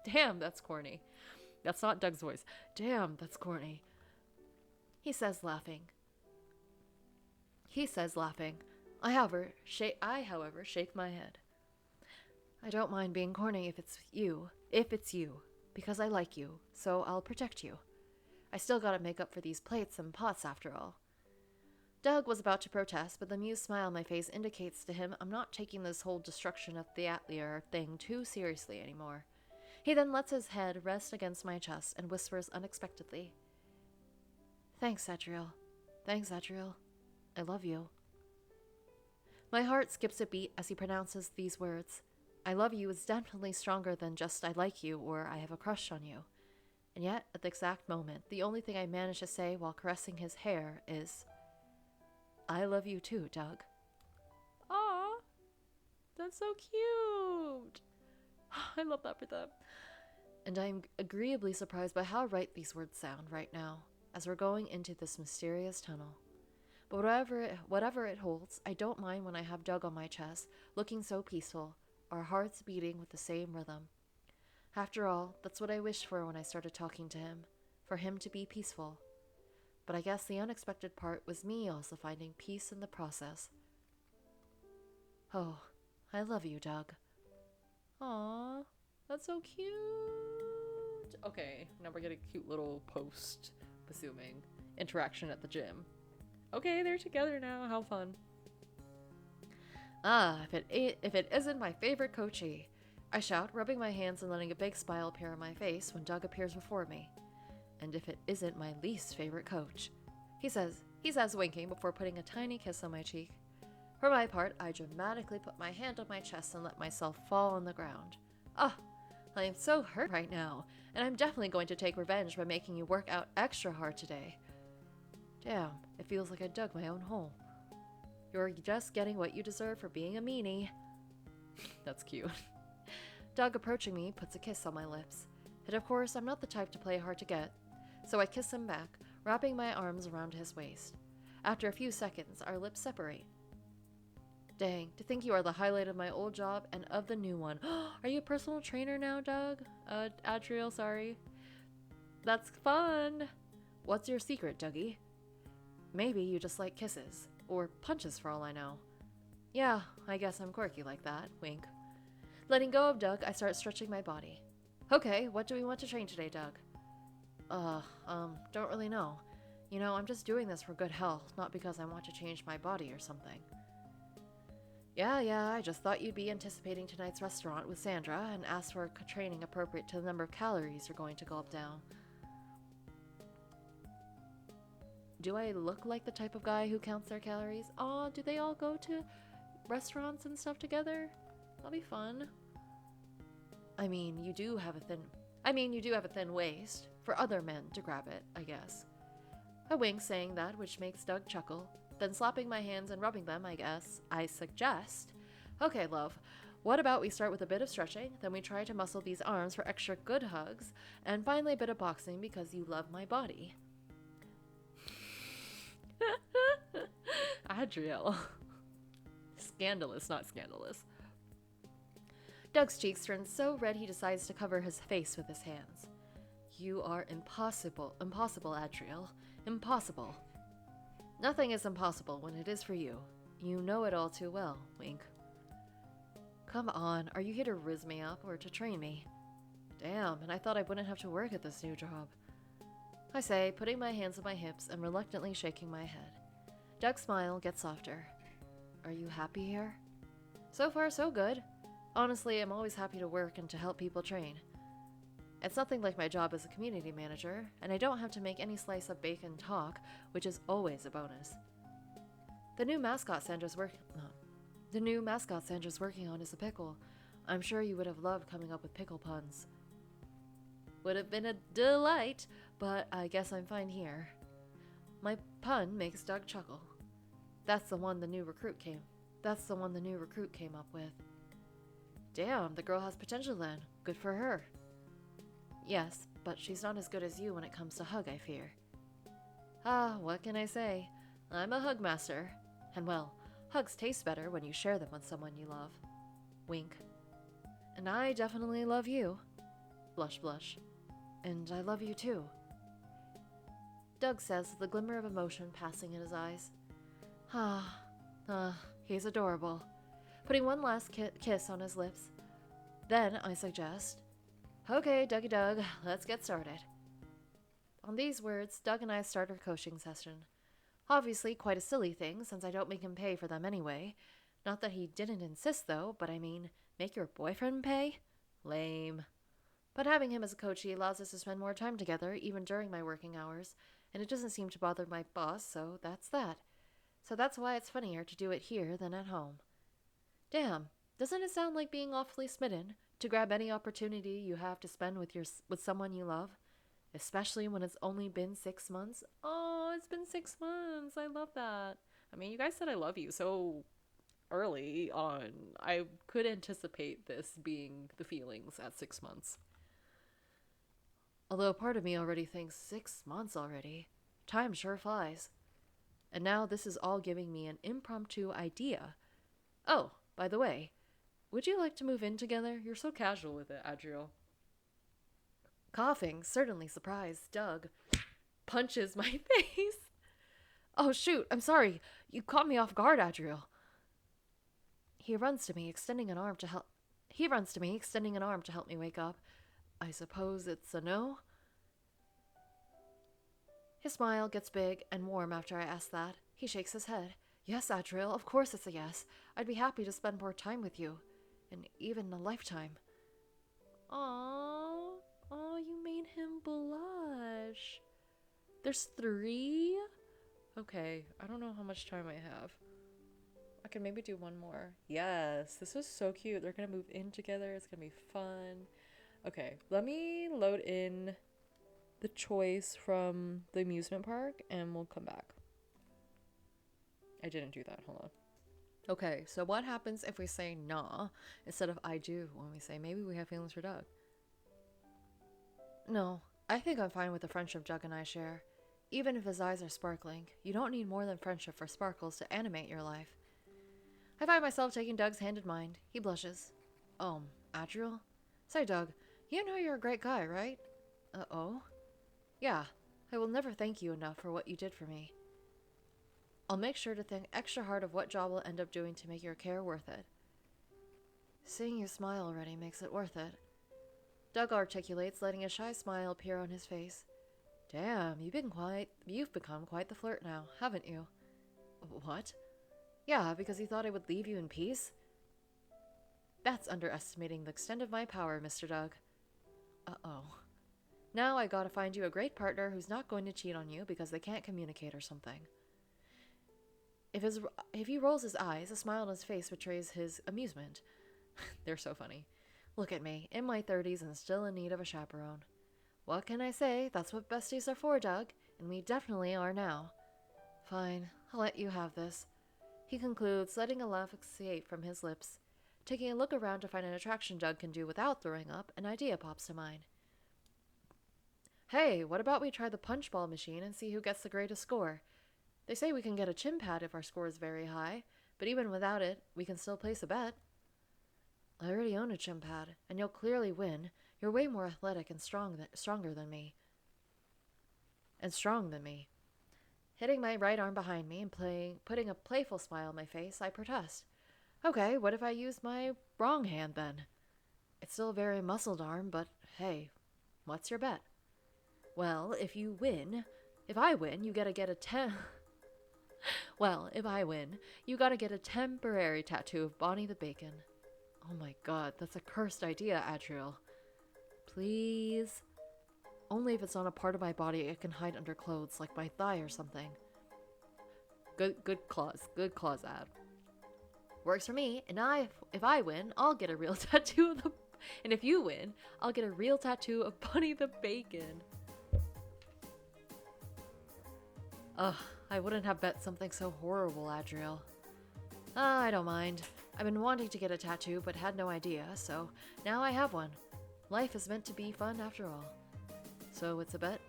Damn, that's corny. That's not Doug's voice. Damn, that's corny. He says, laughing. I, however, shake my head. I don't mind being corny if it's you, because I like you, so I'll protect you. I still gotta make up for these plates and pots after all. Doug was about to protest, but the amused smile on my face indicates to him I'm not taking this whole destruction of the Atelier thing too seriously anymore. He then lets his head rest against my chest and whispers unexpectedly. Thanks, Adriel. I love you. My heart skips a beat as he pronounces these words. I love you is definitely stronger than just I like you or I have a crush on you. And yet, at the exact moment, the only thing I manage to say while caressing his hair is, I love you too, Doug. Aw, that's so cute. I love that for them. And I'm agreeably surprised by how right these words sound right now, as we're going into this mysterious tunnel. But whatever it holds, I don't mind when I have Doug on my chest, looking so peaceful, our hearts beating with the same rhythm. After all, that's what I wished for when I started talking to him, for him to be peaceful. But I guess the unexpected part was me also finding peace in the process. Oh, I love you, Doug. Aww, that's so cute. Okay, now we're getting a cute little post, assuming, interaction at the gym. Okay, they're together now, how fun. If it isn't my favorite coachee, I shout, rubbing my hands and letting a big smile appear on my face when Doug appears before me. And if it isn't my least favorite coach, he says, winking before putting a tiny kiss on my cheek. For my part, I dramatically put my hand on my chest and let myself fall on the ground. I am so hurt right now, and I'm definitely going to take revenge by making you work out extra hard today. Damn, it feels like I dug my own hole. You're just getting what you deserve for being a meanie. That's cute. Doug, approaching me, puts a kiss on my lips. And of course, I'm not the type to play hard to get, so I kiss him back, wrapping my arms around his waist. After a few seconds, our lips separate. Dang, to think you are the highlight of my old job and of the new one. Are you a personal trainer now, Doug? Adriel, sorry. That's fun. What's your secret, Dougie? Maybe you just like kisses. Or punches for all I know. Yeah, I guess I'm quirky like that. Wink. Letting go of Doug, I start stretching my body. Okay, what do we want to train today, Doug? Don't really know. You know, I'm just doing this for good health, not because I want to change my body or something. Yeah, I just thought you'd be anticipating tonight's restaurant with Sandra and asked for training appropriate to the number of calories you're going to gulp down. Do I look like the type of guy who counts their calories? Aw, do they all go to restaurants and stuff together? That'll be fun. I mean, you do have a thin waist. For other men to grab it, I guess. I wink saying that, which makes Doug chuckle. Then slapping my hands and rubbing them, I suggest. Okay, love. What about we start with a bit of stretching, then we try to muscle these arms for extra good hugs, and finally a bit of boxing because you love my body. Adriel. Scandalous, not scandalous. Doug's cheeks turn so red he decides to cover his face with his hands. You are impossible, Adriel. Impossible. Nothing is impossible when it is for you. You know it all too well, wink. Come on, are you here to rizz me up or to train me? Damn, and I thought I wouldn't have to work at this new job. I say, putting my hands on my hips and reluctantly shaking my head. Doug's smile gets softer. Are you happy here? So far, so good. Honestly, I'm always happy to work and to help people train. It's nothing like my job as a community manager, and I don't have to make any slice of bacon talk, which is always a bonus. The new mascot Sandra's working on is a pickle. I'm sure you would have loved coming up with pickle puns. Would have been a delight, but I guess I'm fine here. My pun makes Doug chuckle. That's the one the new recruit came up with. Damn, the girl has potential then. Good for her. Yes, but she's not as good as you when it comes to hug, I fear. Ah, what can I say? I'm a hug master. And well, hugs taste better when you share them with someone you love. Wink. And I definitely love you. Blush, blush. And I love you too. Doug says with a glimmer of emotion passing in his eyes. He's adorable. Putting one last kiss on his lips. Then I suggest, okay, Dougie Doug, let's get started. On these words, Doug and I start our coaching session. Obviously quite a silly thing, since I don't make him pay for them anyway. Not that he didn't insist, though, but I mean, make your boyfriend pay? Lame. But having him as a coach, he allows us to spend more time together, even during my working hours, and it doesn't seem to bother my boss, so that's that. So that's why it's funnier to do it here than at home. Damn, doesn't it sound like being awfully smitten to grab any opportunity you have to spend with someone you love? Especially when it's only been 6 months. Oh, it's been 6 months. I love that. I mean, you guys said I love you so early on. I could anticipate this being the feelings at 6 months. Although part of me already thinks 6 months already. Time sure flies. And now this is all giving me an impromptu idea. Oh, by the way, would you like to move in together? You're so casual with it, Adriel. Coughing, certainly surprised, Doug punches my face. Oh shoot, I'm sorry. You caught me off guard, Adriel. He runs to me, extending an arm to help me wake up. I suppose it's a no? His smile gets big and warm after I ask that. He shakes his head. Yes, Adriel, of course it's a yes. I'd be happy to spend more time with you. And even a lifetime. Aww, you made him blush. There's 3? Okay, I don't know how much time I have. I can maybe do one more. Yes, this is so cute. They're gonna move in together. It's gonna be fun. Okay, let me load in the choice from the amusement park and we'll come back. I didn't do that. Hold on. Okay, so what happens if we say nah instead of I do when we say maybe we have feelings for Doug? No, I think I'm fine with the friendship Doug and I share. even if his eyes are sparkling. You don't need more than friendship for sparkles to animate your life. I find myself taking Doug's hand in mine. He blushes. Adriel? Say, Doug, you know you're a great guy, right? Uh-oh? Yeah, I will never thank you enough for what you did for me. I'll make sure to think extra hard of what job we'll end up doing to make your care worth it. Seeing you smile already makes it worth it. Doug articulates, letting a shy smile appear on his face. Damn, you've become quite the flirt now, haven't you? What? Yeah, because you thought I would leave you in peace? That's underestimating the extent of my power, Mr. Doug. Uh-oh. Now I gotta find you a great partner who's not going to cheat on you because they can't communicate or something. If he rolls his eyes, a smile on his face betrays his amusement. They're so funny. Look at me, in my 30s and still in need of a chaperone. What can I say? That's what besties are for, Doug, and we definitely are now. Fine, I'll let you have this. He concludes, letting a laugh escape from his lips. Taking a look around to find an attraction Doug can do without throwing up, an idea pops to mind. Hey, what about we try the punch ball machine and see who gets the greatest score? They say we can get a chin pad if our score is very high, but even without it, we can still place a bet. I already own a chin pad, and you'll clearly win. You're way more athletic and stronger than me. And strong than me. Hitting my right arm behind me and putting a playful smile on my face, I protest. Okay, what if I use my wrong hand then? It's still a very muscled arm, but hey, what's your bet? Well, if I win, you gotta get a if I win, you gotta get a temporary tattoo of Bonnie the Bacon. Oh my god, that's a cursed idea, Adriel. Please? Only if it's on a part of my body I can hide under clothes, like my thigh or something. Good clause, Ad. Works for me, and if I win, I'll get a real tattoo of and if you win, I'll get a real tattoo of Bunny the Bacon. Ugh, I wouldn't have bet something so horrible, Adriel. I don't mind. I've been wanting to get a tattoo, but had no idea, so now I have one. Life is meant to be fun after all. So it's a bet?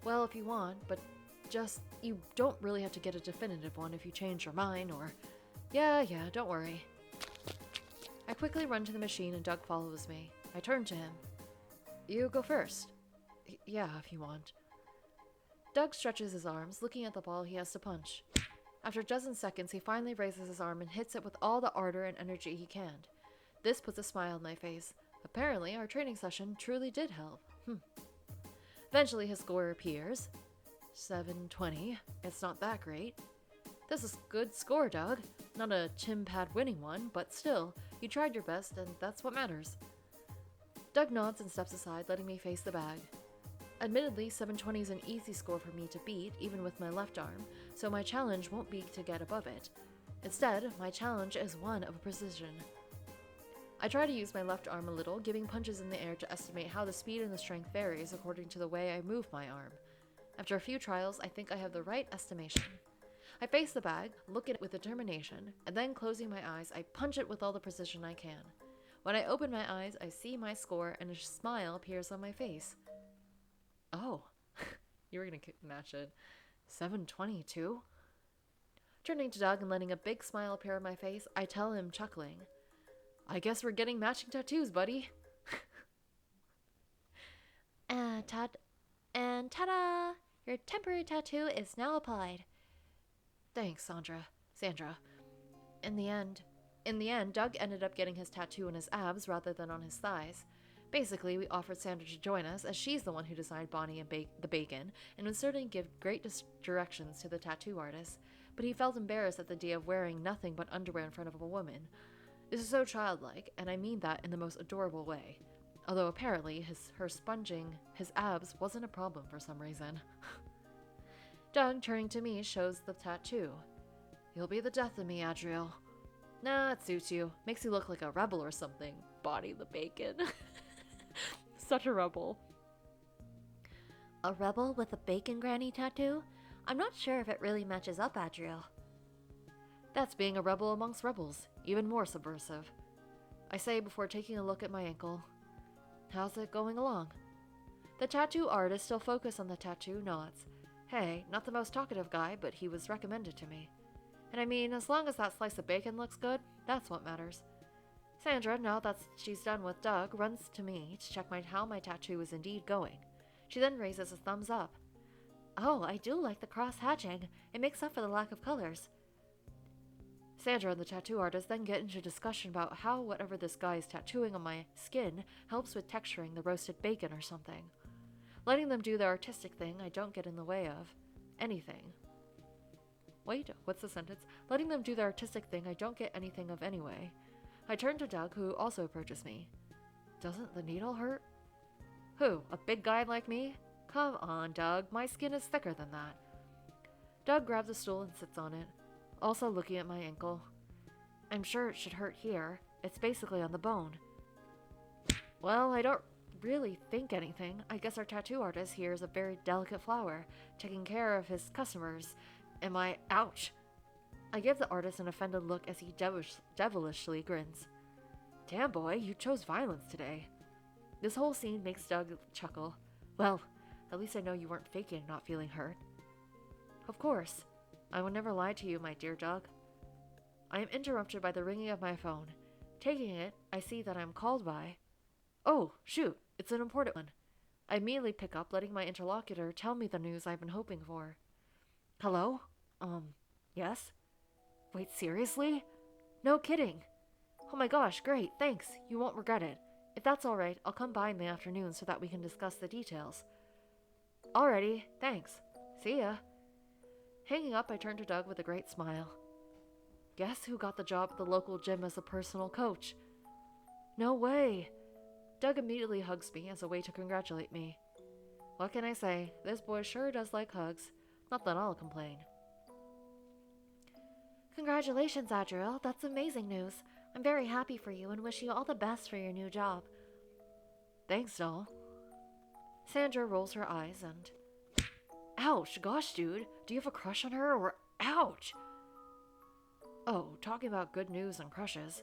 Well, if you want, but you don't really have to get a definitive one if you change your mind, or... Yeah, don't worry. I quickly run to the machine and Doug follows me. I turn to him. You go first. Yeah, if you want. Doug stretches his arms, looking at the ball he has to punch. After a dozen seconds, he finally raises his arm and hits it with all the ardor and energy he can. This puts a smile on my face. Apparently, our training session truly did help. Eventually, his score appears. 720. It's not that great. This is a good score, Doug. Not a chin pad winning one, but still, you tried your best, and that's what matters. Doug nods and steps aside, letting me face the bag. Admittedly, 720 is an easy score for me to beat, even with my left arm, so my challenge won't be to get above it. Instead, my challenge is one of precision. I try to use my left arm a little, giving punches in the air to estimate how the speed and the strength varies according to the way I move my arm. After a few trials, I think I have the right estimation. I face the bag, look at it with determination, and then closing my eyes, I punch it with all the precision I can. When I open my eyes, I see my score and a smile appears on my face. Oh, you were gonna match it. 722? Turning to Doug and letting a big smile appear on my face, I tell him, chuckling, I guess we're getting matching tattoos, buddy. And ta-da! Your temporary tattoo is now applied. Thanks, Sandra. In the end, Doug ended up getting his tattoo on his abs rather than on his thighs. Basically, we offered Sandra to join us, as she's the one who designed Bonnie and the Bacon, and would certainly give great directions to the tattoo artist, but he felt embarrassed at the idea of wearing nothing but underwear in front of a woman. This is so childlike, and I mean that in the most adorable way. Although apparently, her sponging his abs wasn't a problem for some reason. Doug, turning to me, shows the tattoo. You'll be the death of me, Adriel. Nah, it suits you. Makes you look like a rebel or something. Bonnie the Bacon. Such a rebel. A rebel with a bacon granny tattoo? I'm not sure if it really matches up, Adriel. That's being a rebel amongst rebels. Even more subversive. I say before taking a look at my ankle. How's it going along? The tattoo artist still focused on the tattoo, nods. Hey, not the most talkative guy, but he was recommended to me. And I mean, as long as that slice of bacon looks good, that's what matters. Sandra, now that she's done with Doug, runs to me to check how my tattoo is indeed going. She then raises a thumbs up. Oh, I do like the cross-hatching. It makes up for the lack of colors. Sandra and the tattoo artist then get into discussion about how whatever this guy is tattooing on my skin helps with texturing the roasted bacon or something. Letting them do their artistic thing, I don't get in the way of anything. Wait, what's the sentence? Letting them do their artistic thing, I don't get anything of anyway. I turn to Doug, who also approaches me. Doesn't the needle hurt? Who, a big guy like me? Come on, Doug, my skin is thicker than that. Doug grabs a stool and sits on it, also looking at my ankle. I'm sure it should hurt here. It's basically on the bone. Well, I don't really think anything. I guess our tattoo artist here is a very delicate flower, taking care of his customers. Ouch! I give the artist an offended look as he devilishly grins. Damn, boy, you chose violence today. This whole scene makes Doug chuckle. Well, at least I know you weren't faking not feeling hurt. Of course. I will never lie to you, my dear Doug. I am interrupted by the ringing of my phone. Taking it, I see that I am called by... Oh, shoot, it's an important one. I immediately pick up, letting my interlocutor tell me the news I've been hoping for. Hello? Yes? Wait, seriously? No kidding. Oh my gosh, great, thanks. You won't regret it. If that's alright, I'll come by in the afternoon so that we can discuss the details. Alrighty, thanks. See ya. Hanging up, I turn to Doug with a great smile. Guess who got the job at the local gym as a personal coach? No way. Doug immediately hugs me as a way to congratulate me. What can I say? This boy sure does like hugs. Not that I'll complain. Congratulations, Adriel. That's amazing news. I'm very happy for you and wish you all the best for your new job. Thanks, doll. Sandra rolls her eyes and... Ouch, gosh, dude. Do you have a crush on her or... Ouch! Oh, talking about good news and crushes.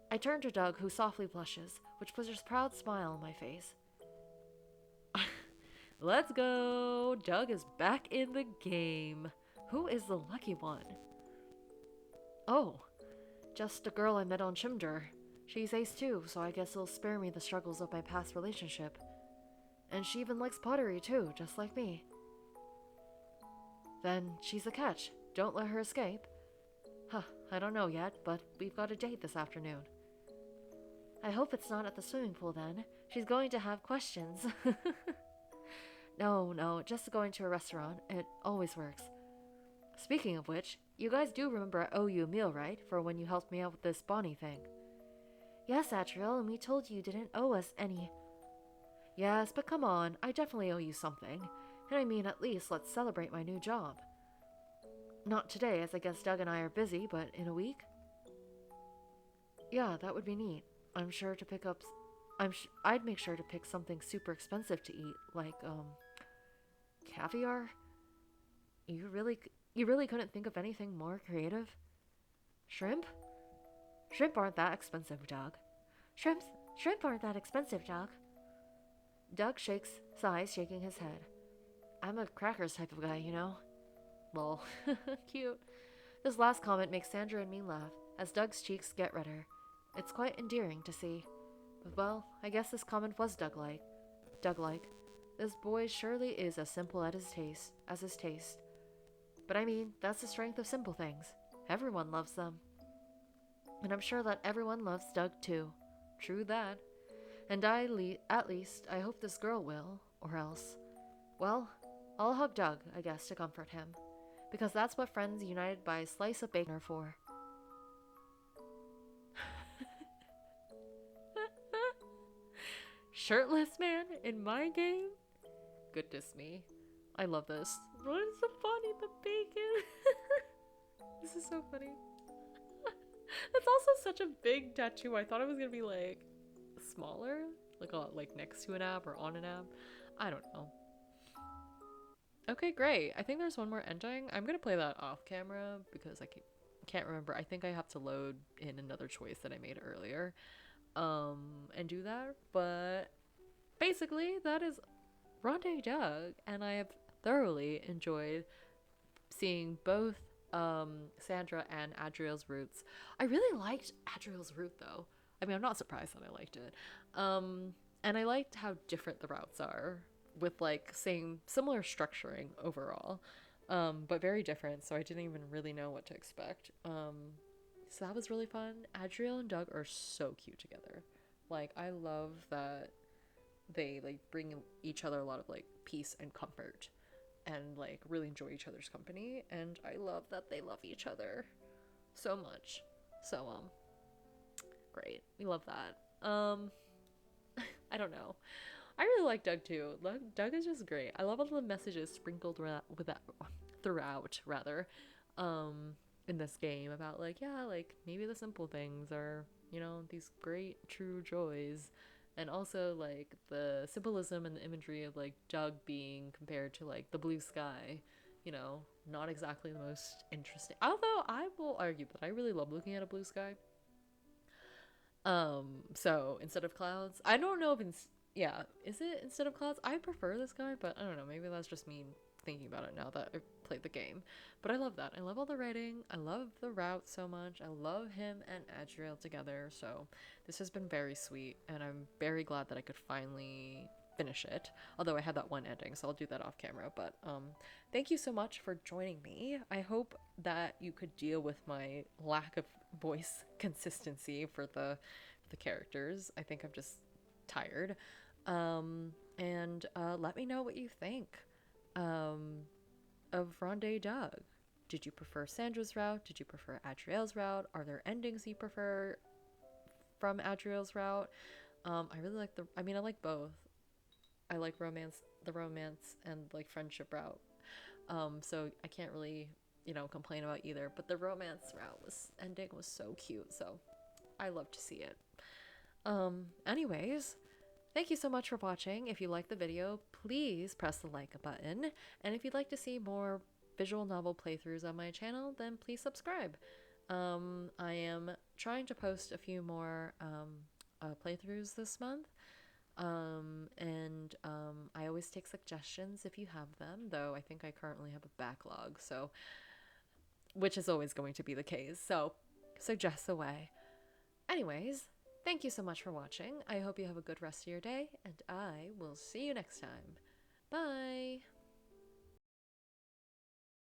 I turn to Doug, who softly blushes, which puts a proud smile on my face. Let's go! Doug is back in the game. Who is the lucky one? Oh, just a girl I met on Chimder. She's ace too, so I guess it'll spare me the struggles of my past relationship. And she even likes pottery too, just like me. Then she's a catch. Don't let her escape. Huh, I don't know yet, but we've got a date this afternoon. I hope it's not at the swimming pool then. She's going to have questions. No, just going to a restaurant. It always works. Speaking of which, you guys do remember I owe you a meal, right? For when you helped me out with this Bonnie thing. Yes, Adriel, and we told you didn't owe us any. Yes, but come on, I definitely owe you something. And I mean, at least let's celebrate my new job. Not today, as I guess Doug and I are busy, but in a week? Yeah, that would be neat. I'd make sure to pick something super expensive to eat, like, caviar? You really couldn't think of anything more creative? Shrimp? Shrimp aren't that expensive, Doug. Shrimp aren't that expensive, Doug. Doug sighs, shaking his head. I'm a crackers type of guy, you know? Lol. Cute. This last comment makes Sandra and me laugh, as Doug's cheeks get redder. It's quite endearing to see. But well, I guess this comment was Doug-like. This boy surely is as simple as his taste. But I mean, that's the strength of simple things. Everyone loves them. And I'm sure that everyone loves Doug too. True that. And at least, I hope this girl will, or else. Well, I'll hug Doug, I guess, to comfort him. Because that's what friends united by a slice of bacon are for. Shirtless man in my game? Goodness me. I love this. What is so funny? The bacon. This is so funny. That's also such a big tattoo. I thought it was gonna be like smaller, like next to an ab or on an ab. I don't know. Okay, great. I think there's one more ending. I'm gonna play that off camera because I can't remember. I think I have to load in another choice that I made earlier, and do that. But basically, that is Rendez Doug, and I have thoroughly enjoyed seeing both Sandra and Adriel's routes. I really liked Adriel's route though. I mean, I'm not surprised that I liked it. And I liked how different the routes are with like same similar structuring overall. But very different, so I didn't even really know what to expect. So that was really fun. Adriel and Doug are so cute together. Like I love that they like bring each other a lot of like peace and comfort and like really enjoy each other's company, and I love that they love each other so much. So great. We love that. I don't know. I really like Doug too. Doug is just great. I love all the messages sprinkled with that throughout rather in this game about like, yeah, like maybe the simple things are, you know, these great true joys, and also like the symbolism and the imagery of like Doug being compared to like the blue sky, you know, not exactly the most interesting, although I will argue that I really love looking at a blue sky. So instead of clouds, I don't know if yeah, is it instead of clouds? I prefer this guy, but I don't know, maybe that's just me thinking about it now that I've played the game. But I love that. I love all the writing. I love the route so much. I love him and Adriel together. So this has been very sweet, and I'm very glad that I could finally finish it. Although I had that one ending, so I'll do that off camera. But thank you so much for joining me. I hope that you could deal with my lack of voice consistency for the characters. I think I'm just tired. And let me know what you think of Rendez Doug. Did you prefer Sandra's route? Did you prefer Adriel's route? Are there endings you prefer from Adriel's route? I really like I like both. I like the romance and like friendship route. So I can't really, you know, complain about either. But the romance route ending was so cute, so I love to see it. Anyways, thank you so much for watching. If you liked the video, please press the like button. And if you'd like to see more visual novel playthroughs on my channel, then please subscribe. I am trying to post a few more playthroughs this month. I always take suggestions if you have them, though I think I currently have a backlog, so which is always going to be the case. So suggest away. Anyways, thank you so much for watching. I hope you have a good rest of your day, and I will see you next time. Bye!